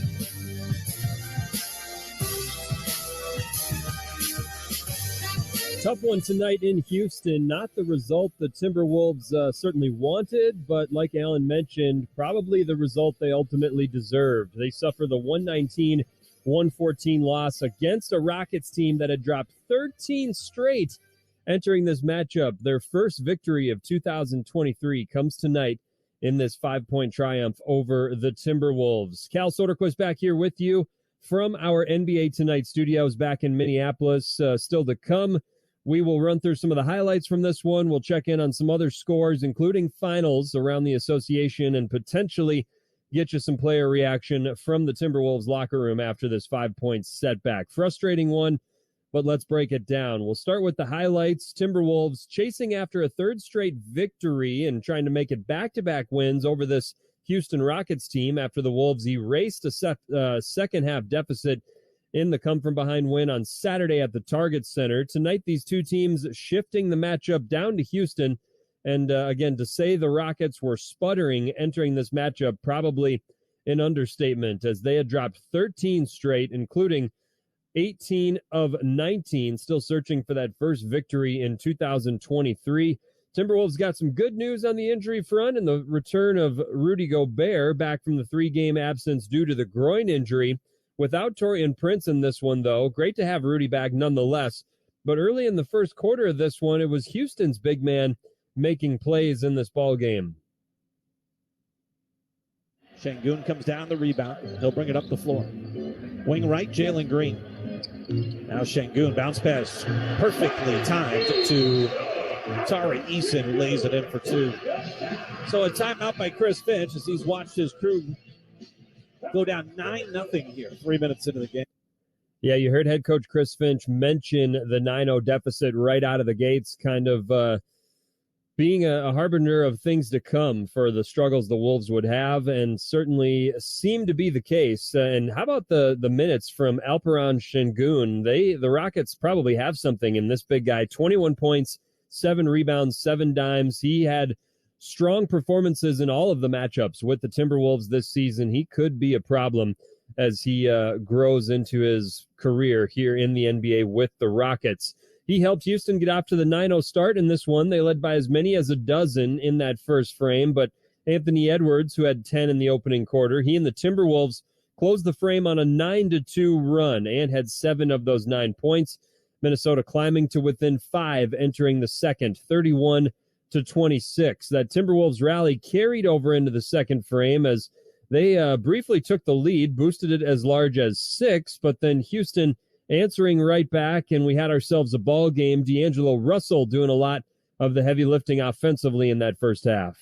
Tough one tonight in Houston. Not the result the Timberwolves certainly wanted, but like Alan mentioned, probably the result they ultimately deserved. They suffer the 119-114 loss against a Rockets team that had dropped 13 straight entering this matchup. Their first victory of 2023 comes tonight in this 5-point triumph over the Timberwolves. Cal Soderquist back here with you from our NBA Tonight studios back in Minneapolis. Still to come, we will run through some of the highlights from this one. We'll check in on some other scores, including finals around the association, and potentially get you some player reaction from the Timberwolves locker room after this 5-point setback. Frustrating one, but let's break it down. We'll start with the highlights. Timberwolves chasing after a third straight victory and trying to make it back-to-back wins over this Houston Rockets team after the Wolves erased a second-half deficit in the come-from-behind win on Saturday at the Target Center. Tonight, these two teams shifting the matchup down to Houston. And again, to say the Rockets were sputtering entering this matchup, probably an understatement, as they had dropped 13 straight, including 18 of 19, still searching for that first victory in 2023. Timberwolves got some good news on the injury front and the return of Rudy Gobert back from the 3-game absence due to the groin injury. Without Taurean Prince in this one, though, great to have Rudy back nonetheless. But early in the first quarter of this one, it was Houston's big man making plays in this ball game. Şengün comes down the rebound. He'll bring it up the floor. Wing right, Jalen Green. Now Şengün, bounce pass perfectly timed to Tari Eason, who lays it in for 2. So a timeout by Chris Finch as he's watched his crew go down 9-0 here, 3 minutes into the game. Yeah, you heard head coach Chris Finch mention the 9-0 deficit right out of the gates, kind of being a harbinger of things to come for the struggles the Wolves would have, and certainly seemed to be the case. And how about the minutes from Alperen Şengün? The Rockets probably have something in this big guy. 21 points, 7 rebounds, 7 dimes. He had strong performances in all of the matchups with the Timberwolves this season. He could be a problem as he grows into his career here in the NBA with the Rockets. He helped Houston get off to the 9-0 start in this one. They led by as many as a dozen in that first frame, but Anthony Edwards, who had 10 in the opening quarter, he and the Timberwolves closed the frame on a 9-2 run and had 7 of those 9 points. Minnesota climbing to within 5 entering the second, 31-26. That Timberwolves rally carried over into the second frame as they briefly took the lead, boosted it as large as 6, but then Houston answering right back, and we had ourselves a ball game. D'Angelo Russell doing a lot of the heavy lifting offensively in that first half.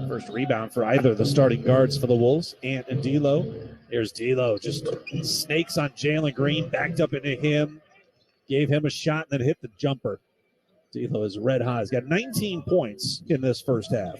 First rebound for either of the starting guards for the Wolves, Ant and D'Lo. There's D'Lo, just snakes on Jalen Green, backed up into him, gave him a shot, and then hit the jumper. D'Lo is red hot. He's got 19 points in this first half.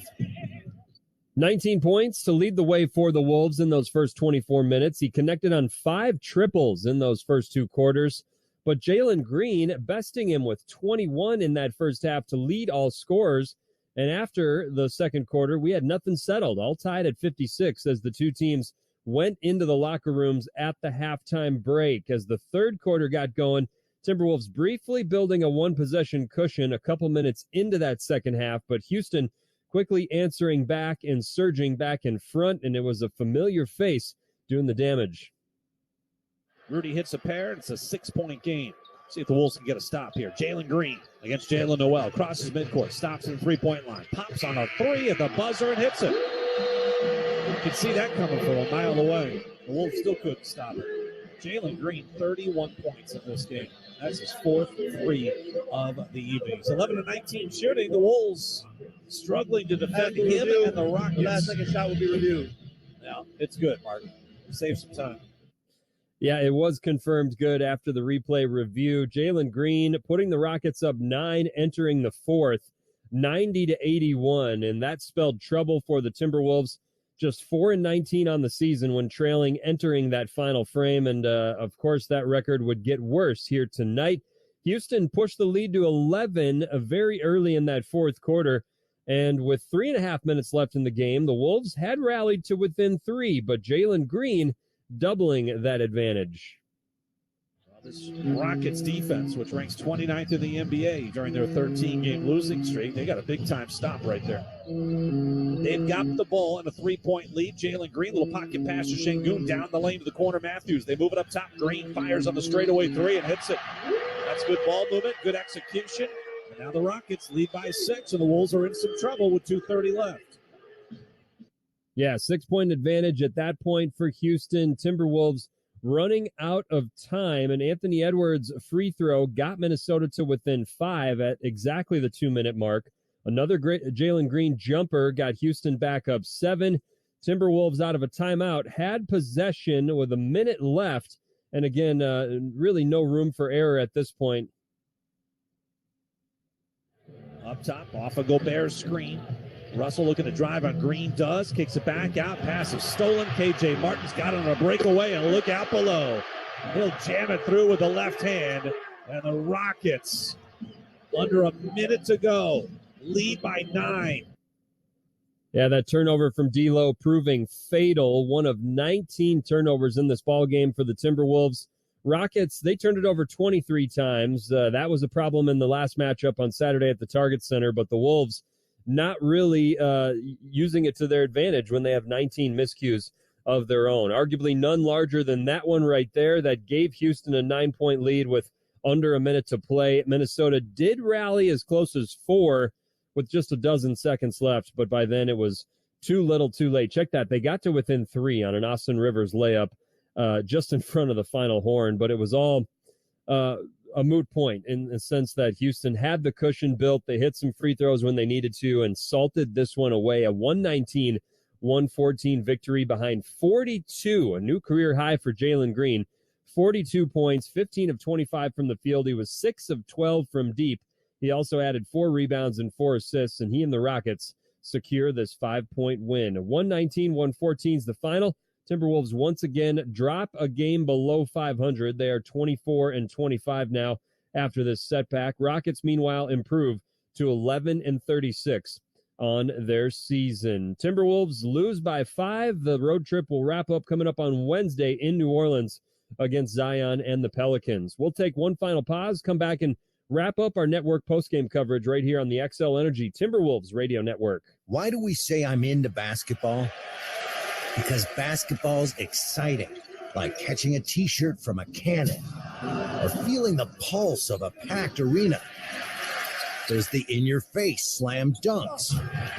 19 points to lead the way for the Wolves in those first 24 minutes. He connected on 5 triples in those first 2 quarters, but Jalen Green besting him with 21 in that first half to lead all scorers. And after the second quarter, we had nothing settled, all tied at 56 as the two teams went into the locker rooms at the halftime break. As the third quarter got going, Timberwolves briefly building a 1-possession cushion a couple minutes into that second half, but Houston quickly answering back and surging back in front, and it was a familiar face doing the damage. Rudy hits a pair, and it's a 6-point game. See if the Wolves can get a stop here. Jalen Green against Jalen Noel. Crosses midcourt, stops at the 3-point line. Pops on a 3 at the buzzer and hits it. You can see that coming from a mile away. The Wolves still couldn't stop it. Jalen Green, 31 points in this game. That's his 4th 3 of the evening. 11-19 shooting. The Wolves struggling to defend him and the Rockets. That second shot will be reviewed. Yeah, it's good, Mark. Save some time. Yeah, it was confirmed good after the replay review. Jalen Green putting the Rockets up 9 entering the fourth, 90-81, and that spelled trouble for the Timberwolves. Just 4-19 on the season when trailing entering that final frame, and of course that record would get worse here tonight. Houston pushed the lead to 11 very early in that fourth quarter, and with 3.5 minutes left in the game, the Wolves had rallied to within 3, but Jalen Green doubling that advantage. This Rockets defense, which ranks 29th in the NBA during their 13-game losing streak, they got a big-time stop right there. They've got the ball in a 3-point lead. Jalen Green, little pocket pass to Şengün down the lane to the corner. Matthews, they move it up top. Green fires on the straightaway 3 and hits it. That's good ball movement, good execution. And now the Rockets lead by 6, and the Wolves are in some trouble with 2:30 left. Yeah, 6-point advantage at that point for Houston. Timberwolves running out of time, and Anthony Edwards' free throw got Minnesota to within 5 at exactly the 2-minute mark. Another great Jalen Green jumper got Houston back up 7. Timberwolves out of a timeout had possession with a minute left, and again, really no room for error at this point. Up top, off a Gobert screen. Russell looking to drive on Green, does, kicks it back out, pass is stolen. KJ Martin's got it on a breakaway, and look out below. He'll jam it through with the left hand, and the Rockets, under a minute to go, lead by 9. Yeah, that turnover from D'Lo proving fatal. One of 19 turnovers in this ballgame for the Timberwolves. Rockets, they turned it over 23 times. That was a problem in the last matchup on Saturday at the Target Center, but the Wolves not really using it to their advantage when they have 19 miscues of their own. Arguably none larger than that one right there that gave Houston a 9-point lead with under a minute to play. Minnesota did rally as close as 4 with just a dozen seconds left, but by then it was too little too late. Check that. They got to within 3 on an Austin Rivers layup just in front of the final horn, but it was all a moot point in the sense that Houston had the cushion built. They hit some free throws when they needed to and salted this one away. A 119-114 victory behind 42, a new career high for Jalen Green. 42 points, 15 of 25 from the field. He was 6 of 12 from deep. He also added 4 rebounds and 4 assists, and he and the Rockets secure this 5-point win. 119-114 is the final. Timberwolves once again drop a game below 500. They are 24-25 now after this setback. Rockets, meanwhile, improve to 11-36 on their season. Timberwolves lose by 5. The road trip will wrap up coming up on Wednesday in New Orleans against Zion and the Pelicans. We'll take one final pause, come back and wrap up our network postgame coverage right here on the XL Energy Timberwolves Radio Network. Why do we say I'm into basketball? Because basketball's exciting, like catching a t-shirt from a cannon or feeling the pulse of a packed arena. There's the in-your-face slam dunks,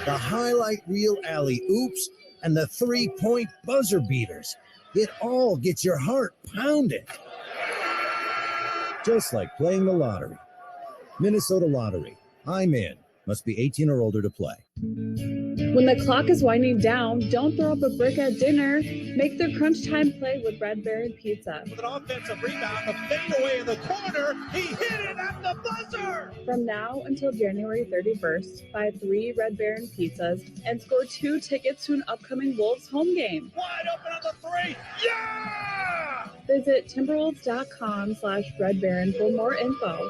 the highlight reel alley-oops, and the three-point buzzer beaters. It all gets your heart pounding. Just like playing the lottery. Minnesota Lottery. I'm in. Must be 18 or older to play. When the clock is winding down, don't throw up a brick at dinner. Make the crunch time play with Red Baron Pizza. With an offensive rebound, the fadeaway in the corner. He hit it at the buzzer. From now until January 31st, buy 3 Red Baron pizzas and score 2 tickets to an upcoming Wolves home game. Wide open on the 3. Yeah! Visit timberwolves.com/Red Baron for more info.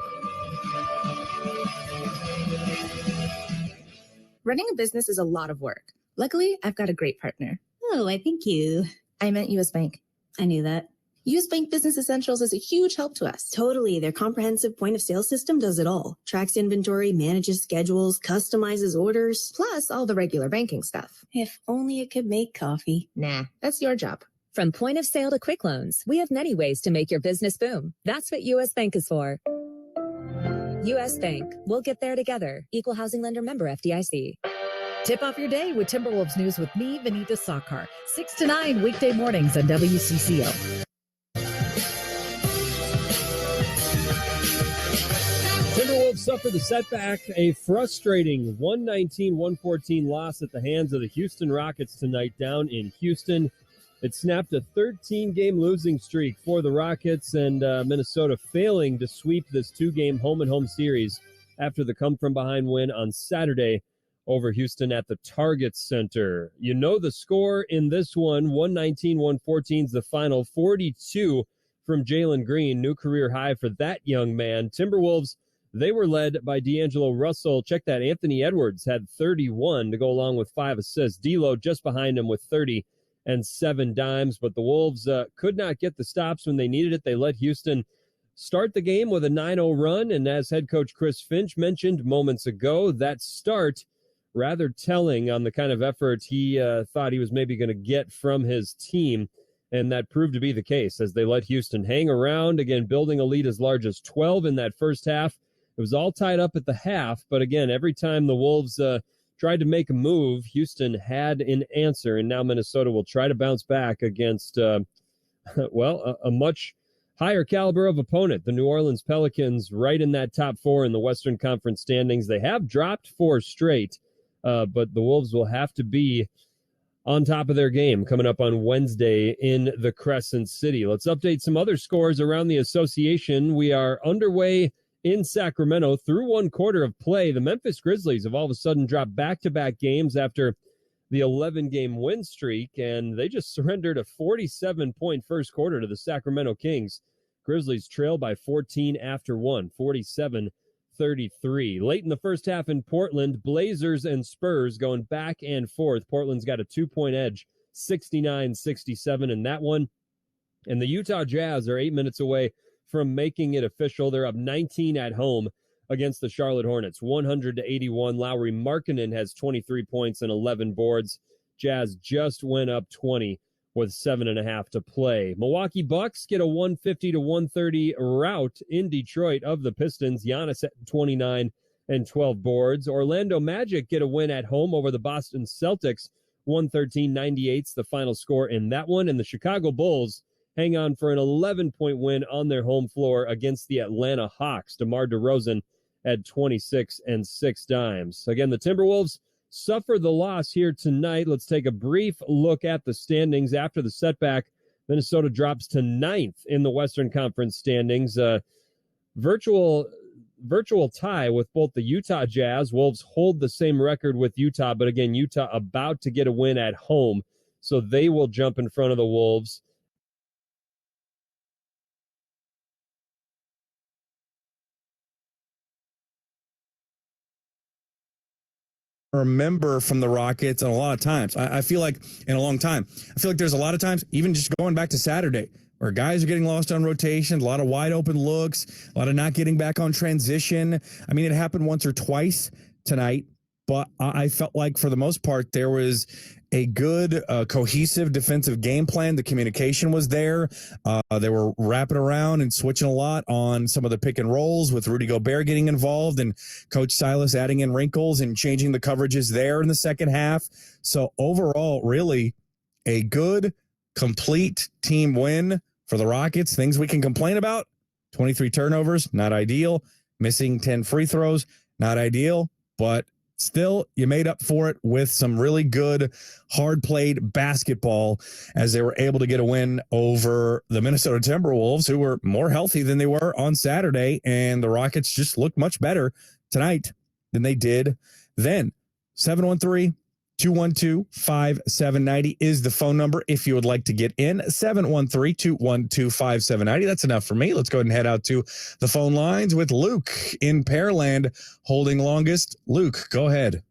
Running a business is a lot of work. Luckily, I've got a great partner. Oh, I thank you. I meant U.S. Bank. I knew that. U.S. Bank Business Essentials is a huge help to us. Totally. Their comprehensive point of sale system does it all. Tracks inventory, manages schedules, customizes orders. Plus all the regular banking stuff. If only it could make coffee. Nah, that's your job. From point of sale to quick loans, we have many ways to make your business boom. That's what U.S. Bank is for. U.S. Bank. We'll get there together. Equal housing lender, member FDIC. Tip off your day with Timberwolves news with me, Vanita Sakar. 6 to 9 weekday mornings on WCCO. Timberwolves suffer the setback, a frustrating 119-114 loss at the hands of the Houston Rockets tonight down in Houston. It snapped a 13-game losing streak for the Rockets, and Minnesota failing to sweep this 2-game home-and-home series after the come-from-behind win on Saturday over Houston at the Target Center. You know the score in this one, 119-114 is the final, 42 from Jalen Green, new career high for that young man. Timberwolves, they were led by D'Angelo Russell. Check that, Anthony Edwards had 31 to go along with 5 assists. D'Lo just behind him with 30 and 7 dimes, but the Wolves could not get the stops when they needed it. They let Houston start the game with a 9-0 run, and as head coach Chris Finch mentioned moments ago, that start rather telling on the kind of effort he thought he was maybe going to get from his team, and that proved to be the case as they let Houston hang around, again, building a lead as large as 12 in that first half. It was all tied up at the half, but again, every time the Wolves tried to make a move, Houston had an answer, and now Minnesota will try to bounce back against, a much higher caliber of opponent, the New Orleans Pelicans, right in that top 4 in the Western Conference standings. They have dropped 4 straight, but the Wolves will have to be on top of their game coming up on Wednesday in the Crescent City. Let's update some other scores around the association. We are underway in Sacramento through 1 quarter of play. The Memphis Grizzlies have all of a sudden dropped back-to-back games after the 11-game win streak, and they just surrendered a 47-point first quarter to the Sacramento Kings. Grizzlies trail by 14 after 1, 47-33. Late in the first half in Portland, Blazers and Spurs going back and forth. Portland's got a 2-point edge, 69-67 in that one. And the Utah Jazz are 8 minutes away from making it official. They're up 19 at home against the Charlotte Hornets, 100-81. Lauri Markkanen has 23 points and 11 boards. Jazz just went up 20 with 7.5 to play. Milwaukee Bucks get a 150-130 rout in Detroit of the Pistons. Giannis at 29 and 12 boards. Orlando Magic get a win at home over the Boston Celtics. 113-98's the final score in that one. And the Chicago Bulls hang on for an 11-point win on their home floor against the Atlanta Hawks. DeMar DeRozan at 26 and 6 dimes. Again, the Timberwolves suffer the loss here tonight. Let's take a brief look at the standings after the setback. Minnesota drops to 9th in the Western Conference standings. Virtual virtual tie with both the Utah Jazz. Wolves hold the same record with Utah, but again, Utah about to get a win at home, so they will jump in front of the Wolves. Remember from the Rockets, and a lot of times I feel like in a long time, I feel like there's a lot of times, even just going back to Saturday, where guys are getting lost on rotation, a lot of wide open looks, a lot of not getting back on transition. I mean, it happened once or twice tonight, but I felt like for the most part, there was a good cohesive defensive game plan. The communication was there. They were wrapping around and switching a lot on some of the pick and rolls with Rudy Gobert getting involved and Coach Silas adding in wrinkles and changing the coverages there in the second half. So overall, really a good, complete team win for the Rockets. Things we can complain about: 23 turnovers, not ideal. Missing 10 free throws, not ideal, but still, you made up for it with some really good, hard-played basketball as they were able to get a win over the Minnesota Timberwolves, who were more healthy than they were on Saturday, and the Rockets just looked much better tonight than they did then. 713-212-5790 is the phone number if you would like to get in. 713-212-5790. That's enough for me. Let's go ahead and head out to the phone lines with Luke in Pearland holding longest. Luke, go ahead.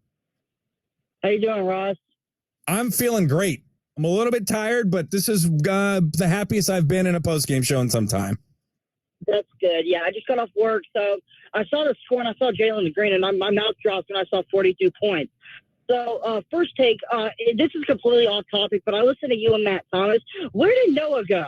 How you doing, Ross? I'm feeling great. I'm a little bit tired, but this is the happiest I've been in a postgame show in some time. That's good. Yeah, I just got off work, so I saw the score and I saw Jalen Green, and my mouth dropped when I saw 42 points. So, first take, this is completely off topic, but I listened to you and Matt Thomas. Where did Noah go?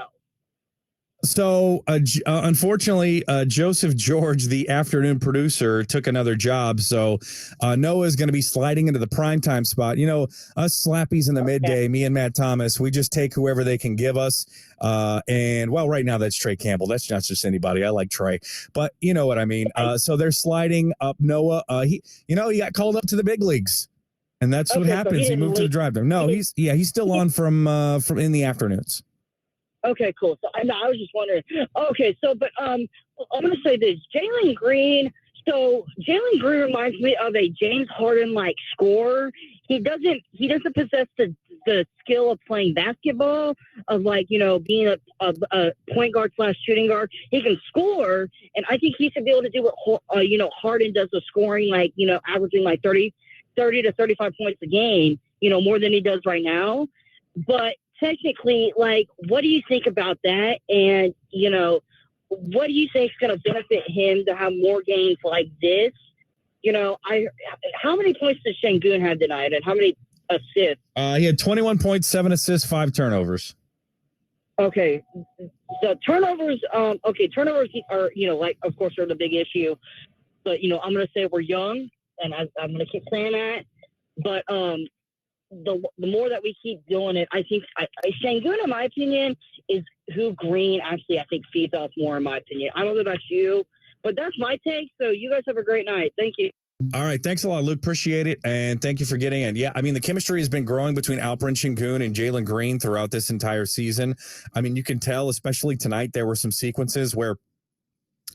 So, unfortunately, Joseph George, the afternoon producer, took another job. So, Noah is going to be sliding into the primetime spot. You know, us slappies in the midday, me and Matt Thomas, we just take whoever they can give us. And, well, right now that's Trey Campbell. That's not just anybody. I like Trey. But you know what I mean. So they're sliding up Noah. He got called up to the big leagues. And that's what happens. He moved to the drive time. No, he's still on from in the afternoons. Okay, cool. So I was just wondering. Okay, so but I'm going to say this: Jalen Green. So Jalen Green reminds me of a James Harden like scorer. He doesn't possess the skill of playing basketball, of being a point guard / shooting guard. He can score, and I think he should be able to do what Harden does with scoring, averaging 30 to 35 points a game, more than he does right now. But technically, what do you think about that? And, what do you think is going to benefit him to have more games like this? How many points did Şengün have tonight, and how many assists? He had 21 points, 7 assists, 5 turnovers. Okay. The turnovers, turnovers are, of course, are the big issue. But, I'm going to say we're young, and I'm going to keep saying that. But the more that we keep doing it, I think Şengün, in my opinion, is who Green actually, I think, feeds off more, in my opinion. I don't know about you, but that's my take. So you guys have a great night. Thank you. All right. Thanks a lot, Luke. Appreciate it. And thank you for getting in. Yeah, I mean, the chemistry has been growing between Alperen Şengün and Jalen Green throughout this entire season. I mean, you can tell, especially tonight, there were some sequences where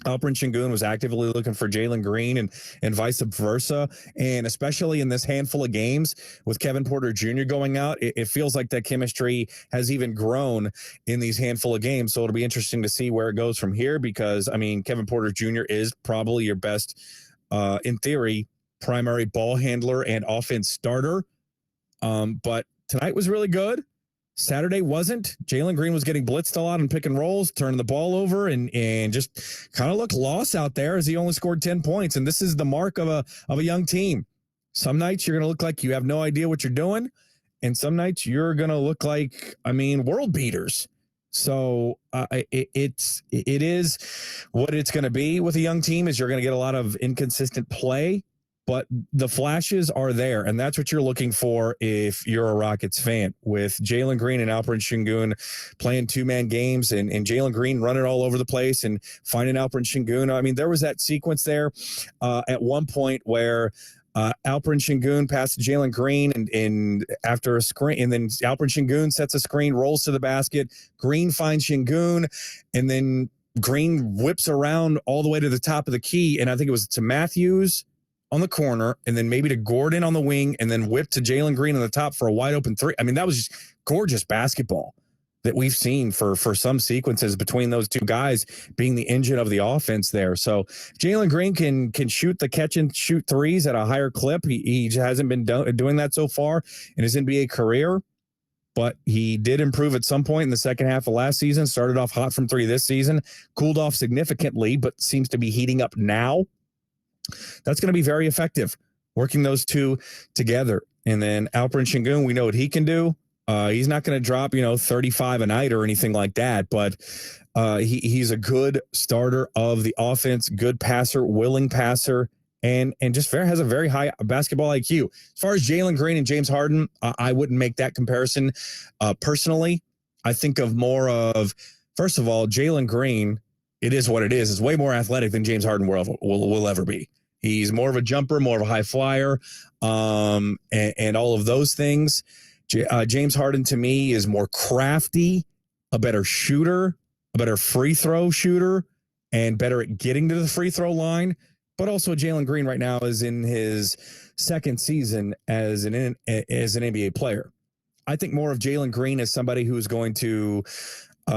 Alperen Şengün was actively looking for Jalen Green and vice versa. And especially in this handful of games with Kevin Porter Jr. going out, it feels like that chemistry has even grown in these handful of games. So it'll be interesting to see where it goes from here, because, I mean, Kevin Porter Jr. is probably your best, in theory, primary ball handler and offense starter. But tonight was really good. Saturday wasn't. Jalen Green was getting blitzed a lot on pick and rolls, turning the ball over, and just kind of looked lost out there as he only scored 10 points. And this is the mark of a young team. Some nights you're going to look like you have no idea what you're doing, and some nights you're going to look like, world beaters. So it is what it's going to be with a young team, is you're going to get a lot of inconsistent play. But the flashes are there, and that's what you're looking for if you're a Rockets fan, with Jalen Green and Alperen Şengün playing two-man games and Jalen Green running all over the place and finding Alperen Şengün. I mean, there was that sequence there at one point where Alperen Şengün passed to Jalen Green and after a screen, and then Alperen Şengün sets a screen, rolls to the basket. Green finds Şengün, and then Green whips around all the way to the top of the key, and I think it was to Matthews on the corner, and then maybe to Gordon on the wing, and then whip to Jalen Green on the top for a wide open three. I mean, that was just gorgeous basketball that we've seen for some sequences between those two guys being the engine of the offense there. So Jalen Green can shoot the catch and shoot threes at a higher clip. He hasn't been doing that so far in his NBA career, but he did improve at some point in the second half of last season. Started off hot from three this season, cooled off significantly, but seems to be heating up now. That's going to be very effective, working those two together. And then Alperen Sengun, we know what he can do. He's not going to drop, 35 a night or anything like that, but he's a good starter of the offense, good passer, willing passer, and just has a very high basketball IQ. As far as Jalen Green and James Harden, I wouldn't make that comparison personally. I think of more of, first of all, Jalen Green, it is what it is. It's way more athletic than James Harden will ever be. He's more of a jumper, more of a high flyer, and all of those things. James Harden, to me, is more crafty, a better shooter, a better free throw shooter, and better at getting to the free throw line. But also Jalen Green right now is in his second season as an NBA player. I think more of Jalen Green as somebody who is going to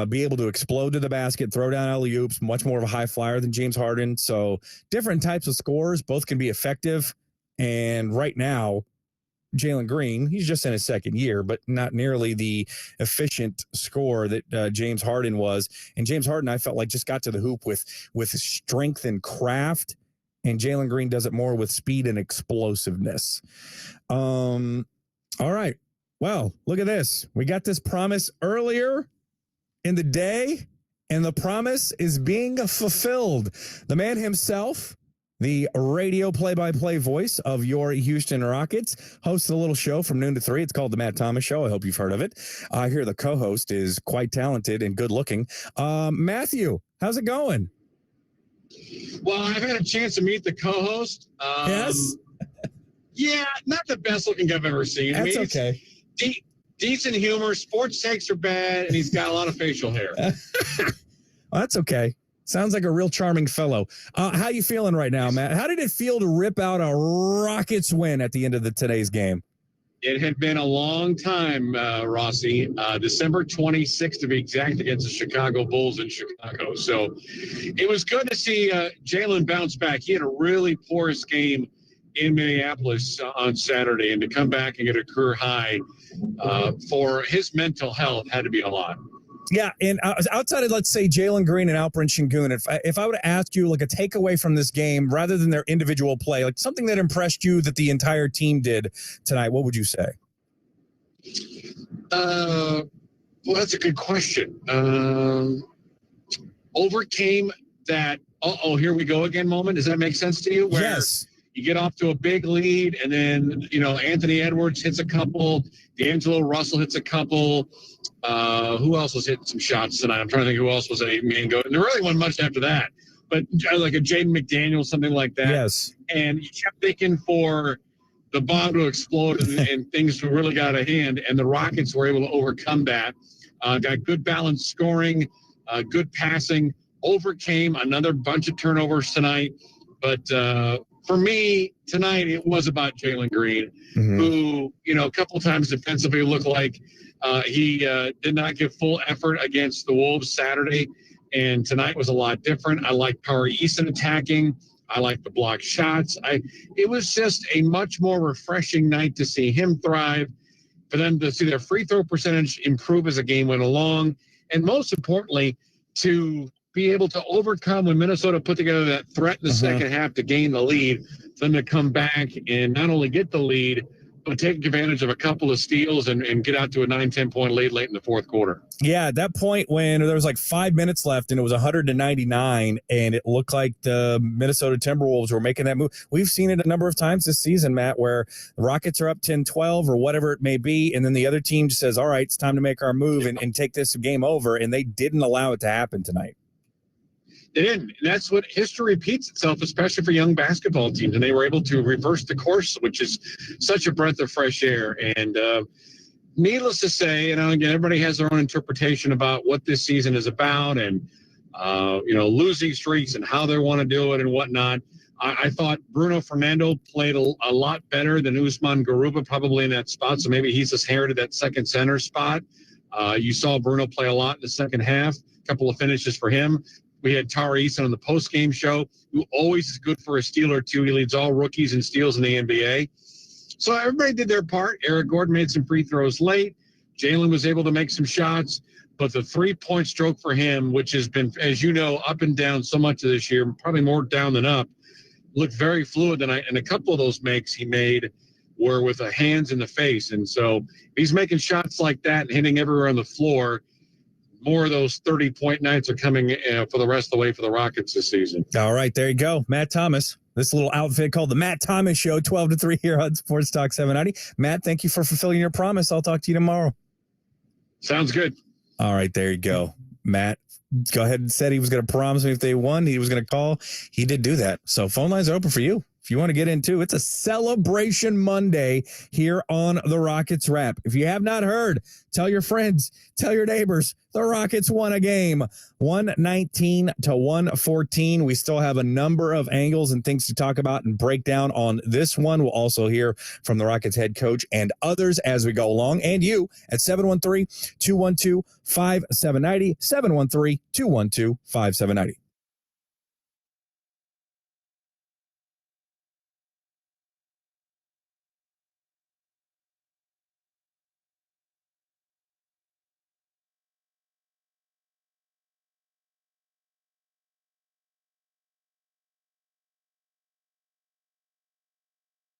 be able to explode to the basket, throw down alley-oops, much more of a high flyer than James Harden. So different types of scores, both can be effective. And right now, Jalen Green, he's just in his second year, but not nearly the efficient scorer that James Harden was. And James Harden, I felt like, just got to the hoop with strength and craft. And Jalen Green does it more with speed and explosiveness. All right. Well, look at this. We got this promise earlier in the day, and the promise is being fulfilled. The man himself, the radio play-by-play voice of your Houston Rockets, hosts a little show from noon to 3. It's called The Matt Thomas Show. I hope you've heard of it. I hear the co-host is quite talented and good-looking. Matthew, how's it going? Well, I've had a chance to meet the co-host. Yes? Yeah, not the best looking I've ever seen. That's okay. Decent humor. Sports takes are bad, and he's got a lot of facial hair. Well, that's okay. Sounds like a real charming fellow. How you feeling right now, Matt? How did it feel to rip out a Rockets win at the end of today's game? It had been a long time, Rossi. December 26th, to be exact, against the Chicago Bulls in Chicago. So it was good to see Jalen bounce back. He had a really porous game in Minneapolis on Saturday, and to come back and get a career high for his mental health had to be a lot. Yeah, and outside of, let's say, Jalen Green and Alperen Sengun, if I were to ask you like a takeaway from this game rather than their individual play, like something that impressed you that the entire team did tonight, what would you say? Well, that's a good question. Overcame that, here we go again moment. Does that make sense to you? Where yes. You get off to a big lead, and then, Anthony Edwards hits a couple, D'Angelo Russell hits a couple. Who else was hitting some shots tonight? I'm trying to think who else was a main go. And there really wasn't much after that. But like a Jaden McDaniel, something like that. Yes. And you kept thinking for the bomb to explode and things to really got out of hand. And the Rockets were able to overcome that. Got good balanced scoring, good passing, overcame another bunch of turnovers tonight. But for me, tonight, it was about Jalen Green, who, a couple times defensively looked like he did not give full effort against the Wolves Saturday. And tonight was a lot different. I like Tari Eason attacking. I like the block shots. It was just a much more refreshing night to see him thrive, for them to see their free throw percentage improve as the game went along, and most importantly, to be able to overcome when Minnesota put together that threat in the second half to gain the lead, for them to come back and not only get the lead, but take advantage of a couple of steals and get out to a 9-10 point lead late in the fourth quarter. Yeah, at that point when there was like 5 minutes left and it was 100-99 and it looked like the Minnesota Timberwolves were making that move. We've seen it a number of times this season, Matt, where the Rockets are up 10-12 or whatever it may be, and then the other team just says, all right, it's time to make our move and take this game over, and they didn't allow it to happen tonight. They didn't. And that's what history repeats itself, especially for young basketball teams. And they were able to reverse the course, which is such a breath of fresh air. And needless to say, again, everybody has their own interpretation about what this season is about. And losing streaks and how they want to do it and whatnot. I thought Bruno Fernando played a lot better than Usman Garuba probably in that spot, so maybe he's just inherited that second center spot. You saw Bruno play a lot in the second half, a couple of finishes for him. We had Tari Eason on the post-game show, who always is good for a steal or two. He leads all rookies in steals in the NBA. So everybody did their part. Eric Gordon made some free throws late. Jalen was able to make some shots. But the three-point stroke for him, which has been, as you know, up and down so much of this year, probably more down than up, looked very fluid tonight. And a couple of those makes he made were with the hands in the face. And so he's making shots like that and hitting everywhere on the floor. More of those 30-point nights are coming for the rest of the way for the Rockets this season. All right, there you go. Matt Thomas. This little outfit called the Matt Thomas Show, 12 to 3 here on Sports Talk 790. Matt, thank you for fulfilling your promise. I'll talk to you tomorrow. Sounds good. All right, there you go. Matt, go ahead and said he was going to promise me if they won, he was going to call. He did do that. So phone lines are open for you. If you want to get into, it's a celebration Monday here on the Rockets Wrap. If you have not heard, tell your friends, tell your neighbors. The Rockets won a game, 119 to 114. We still have a number of angles and things to talk about and break down on this one. We'll also hear from the Rockets head coach and others as we go along. And you at 713-212-5790, 713-212-5790.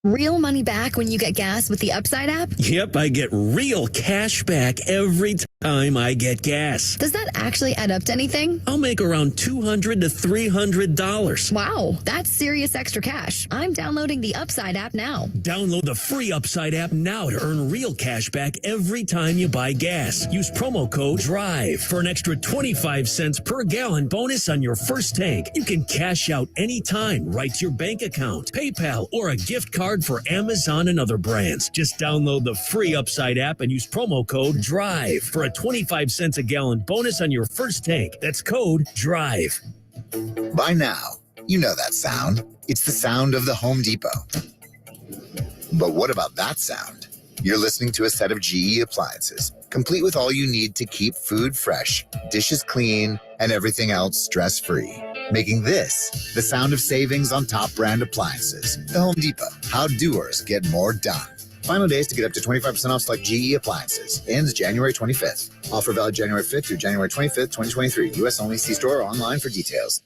Real money back when you get gas with the Upside app? Yep, I get real cash back every time I get gas. Does that actually add up to anything? I'll make around $200 to $300. Wow, that's serious extra cash. I'm downloading the Upside app now. Download the free Upside app now to earn real cash back every time you buy gas. Use promo code DRIVE for an extra 25 cents per gallon bonus on your first tank. You can cash out anytime right to your bank account, PayPal, or a gift card for Amazon and other brands. Just download the free Upside app and use promo code DRIVE for a 25 cents a gallon bonus on your first tank. That's code DRIVE. By now, you know that sound. It's the sound of the Home Depot. But what about that sound? You're listening to a set of GE appliances, complete with all you need to keep food fresh, dishes clean, and everything else stress-free. Making this the sound of savings on top brand appliances. The Home Depot. How doers get more done. Final days to get up to 25% off select GE appliances. Ends January 25th. Offer valid January 5th through January 25th, 2023. U.S. only. See store or online for details.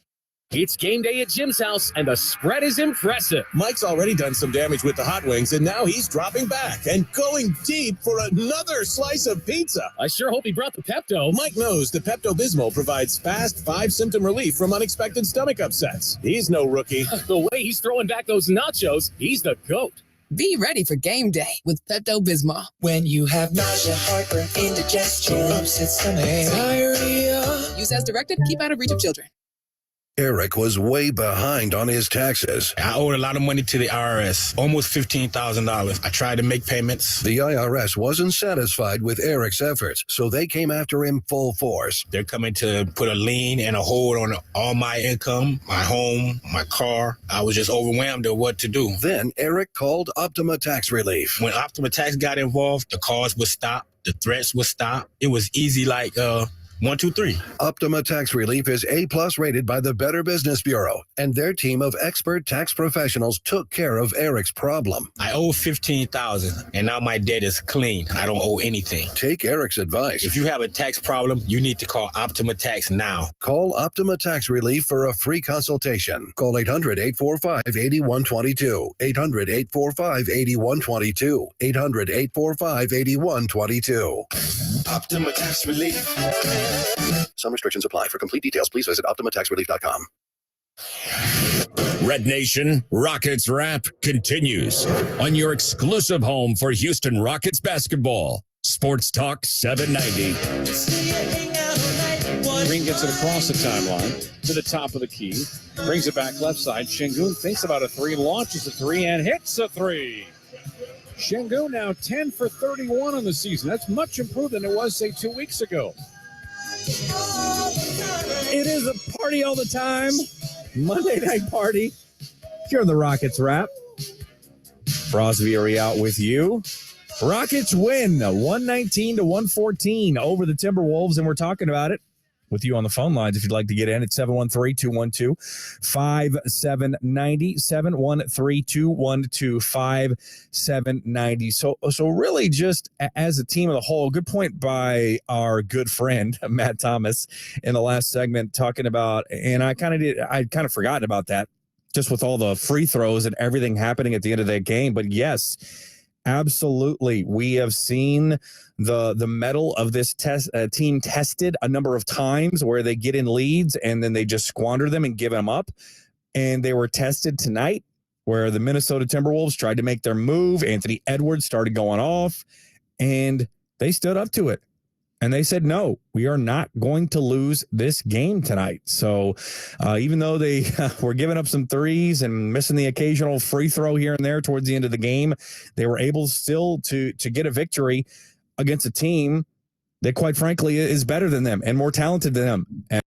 It's game day at Jim's house, and the spread is impressive. Mike's already done some damage with the hot wings, and now he's dropping back and going deep for another slice of pizza. I sure hope he brought the Pepto. Mike knows the Pepto-Bismol provides fast 5-symptom relief from unexpected stomach upsets. He's no rookie. The way he's throwing back those nachos, he's the GOAT. Be ready for game day with Pepto-Bismol. When you have nausea, heartburn, indigestion, upset stomach, diarrhea. Use as directed. Keep out of reach of children. Eric was way behind on his taxes. I owed a lot of money to the IRS, almost $15,000. I tried to make payments. The IRS wasn't satisfied with Eric's efforts, so they came after him full force. They're coming to put a lien and a hold on all my income, my home, my car. I was just overwhelmed at what to do. Then Eric called Optima Tax Relief. When Optima Tax got involved, the calls would stop, the threats would stop. It was easy like 1, 2, 3. Optima Tax Relief is A+ rated by the Better Business Bureau, and their team of expert tax professionals took care of Eric's problem. I owe $15,000, and now my debt is clean. I don't owe anything. Take Eric's advice. If you have a tax problem, you need to call Optima Tax now. Call Optima Tax Relief for a free consultation. Call 800-845-8122. 800-845-8122. 800-845-8122. Optima Tax Relief. Some restrictions apply. For complete details, please visit OptimaTaxRelief.com. Red Nation Rockets Wrap continues on your exclusive home for Houston Rockets basketball. Sports Talk 790. Green gets it across the timeline to the top of the key. Brings it back left side. Şengün thinks about a three, launches a three, and hits a three. Şengün now 10 for 31 on the season. That's much improved than it was, say, 2 weeks ago. It is a party all the time. Monday Night Party. Here on the Rockets Wrap. Ross Vieri out with you. Rockets win 119-114 over the Timberwolves, and we're talking about it with you on the phone lines if you'd like to get in at 713-212-5790, 713-212-5790. So really just as a team of the whole, good point by our good friend, Matt Thomas, in the last segment talking about, and I'd kind of forgotten about that just with all the free throws and everything happening at the end of that game. But yes, absolutely. We have seen the mettle of this team tested a number of times where they get in leads and then they just squander them and give them up. And they were tested tonight where the Minnesota Timberwolves tried to make their move. Anthony Edwards started going off and they stood up to it. And they said, no, we are not going to lose this game tonight. So even though they were giving up some threes and missing the occasional free throw here and there towards the end of the game, they were able still to get a victory against a team that, quite frankly, is better than them and more talented than them.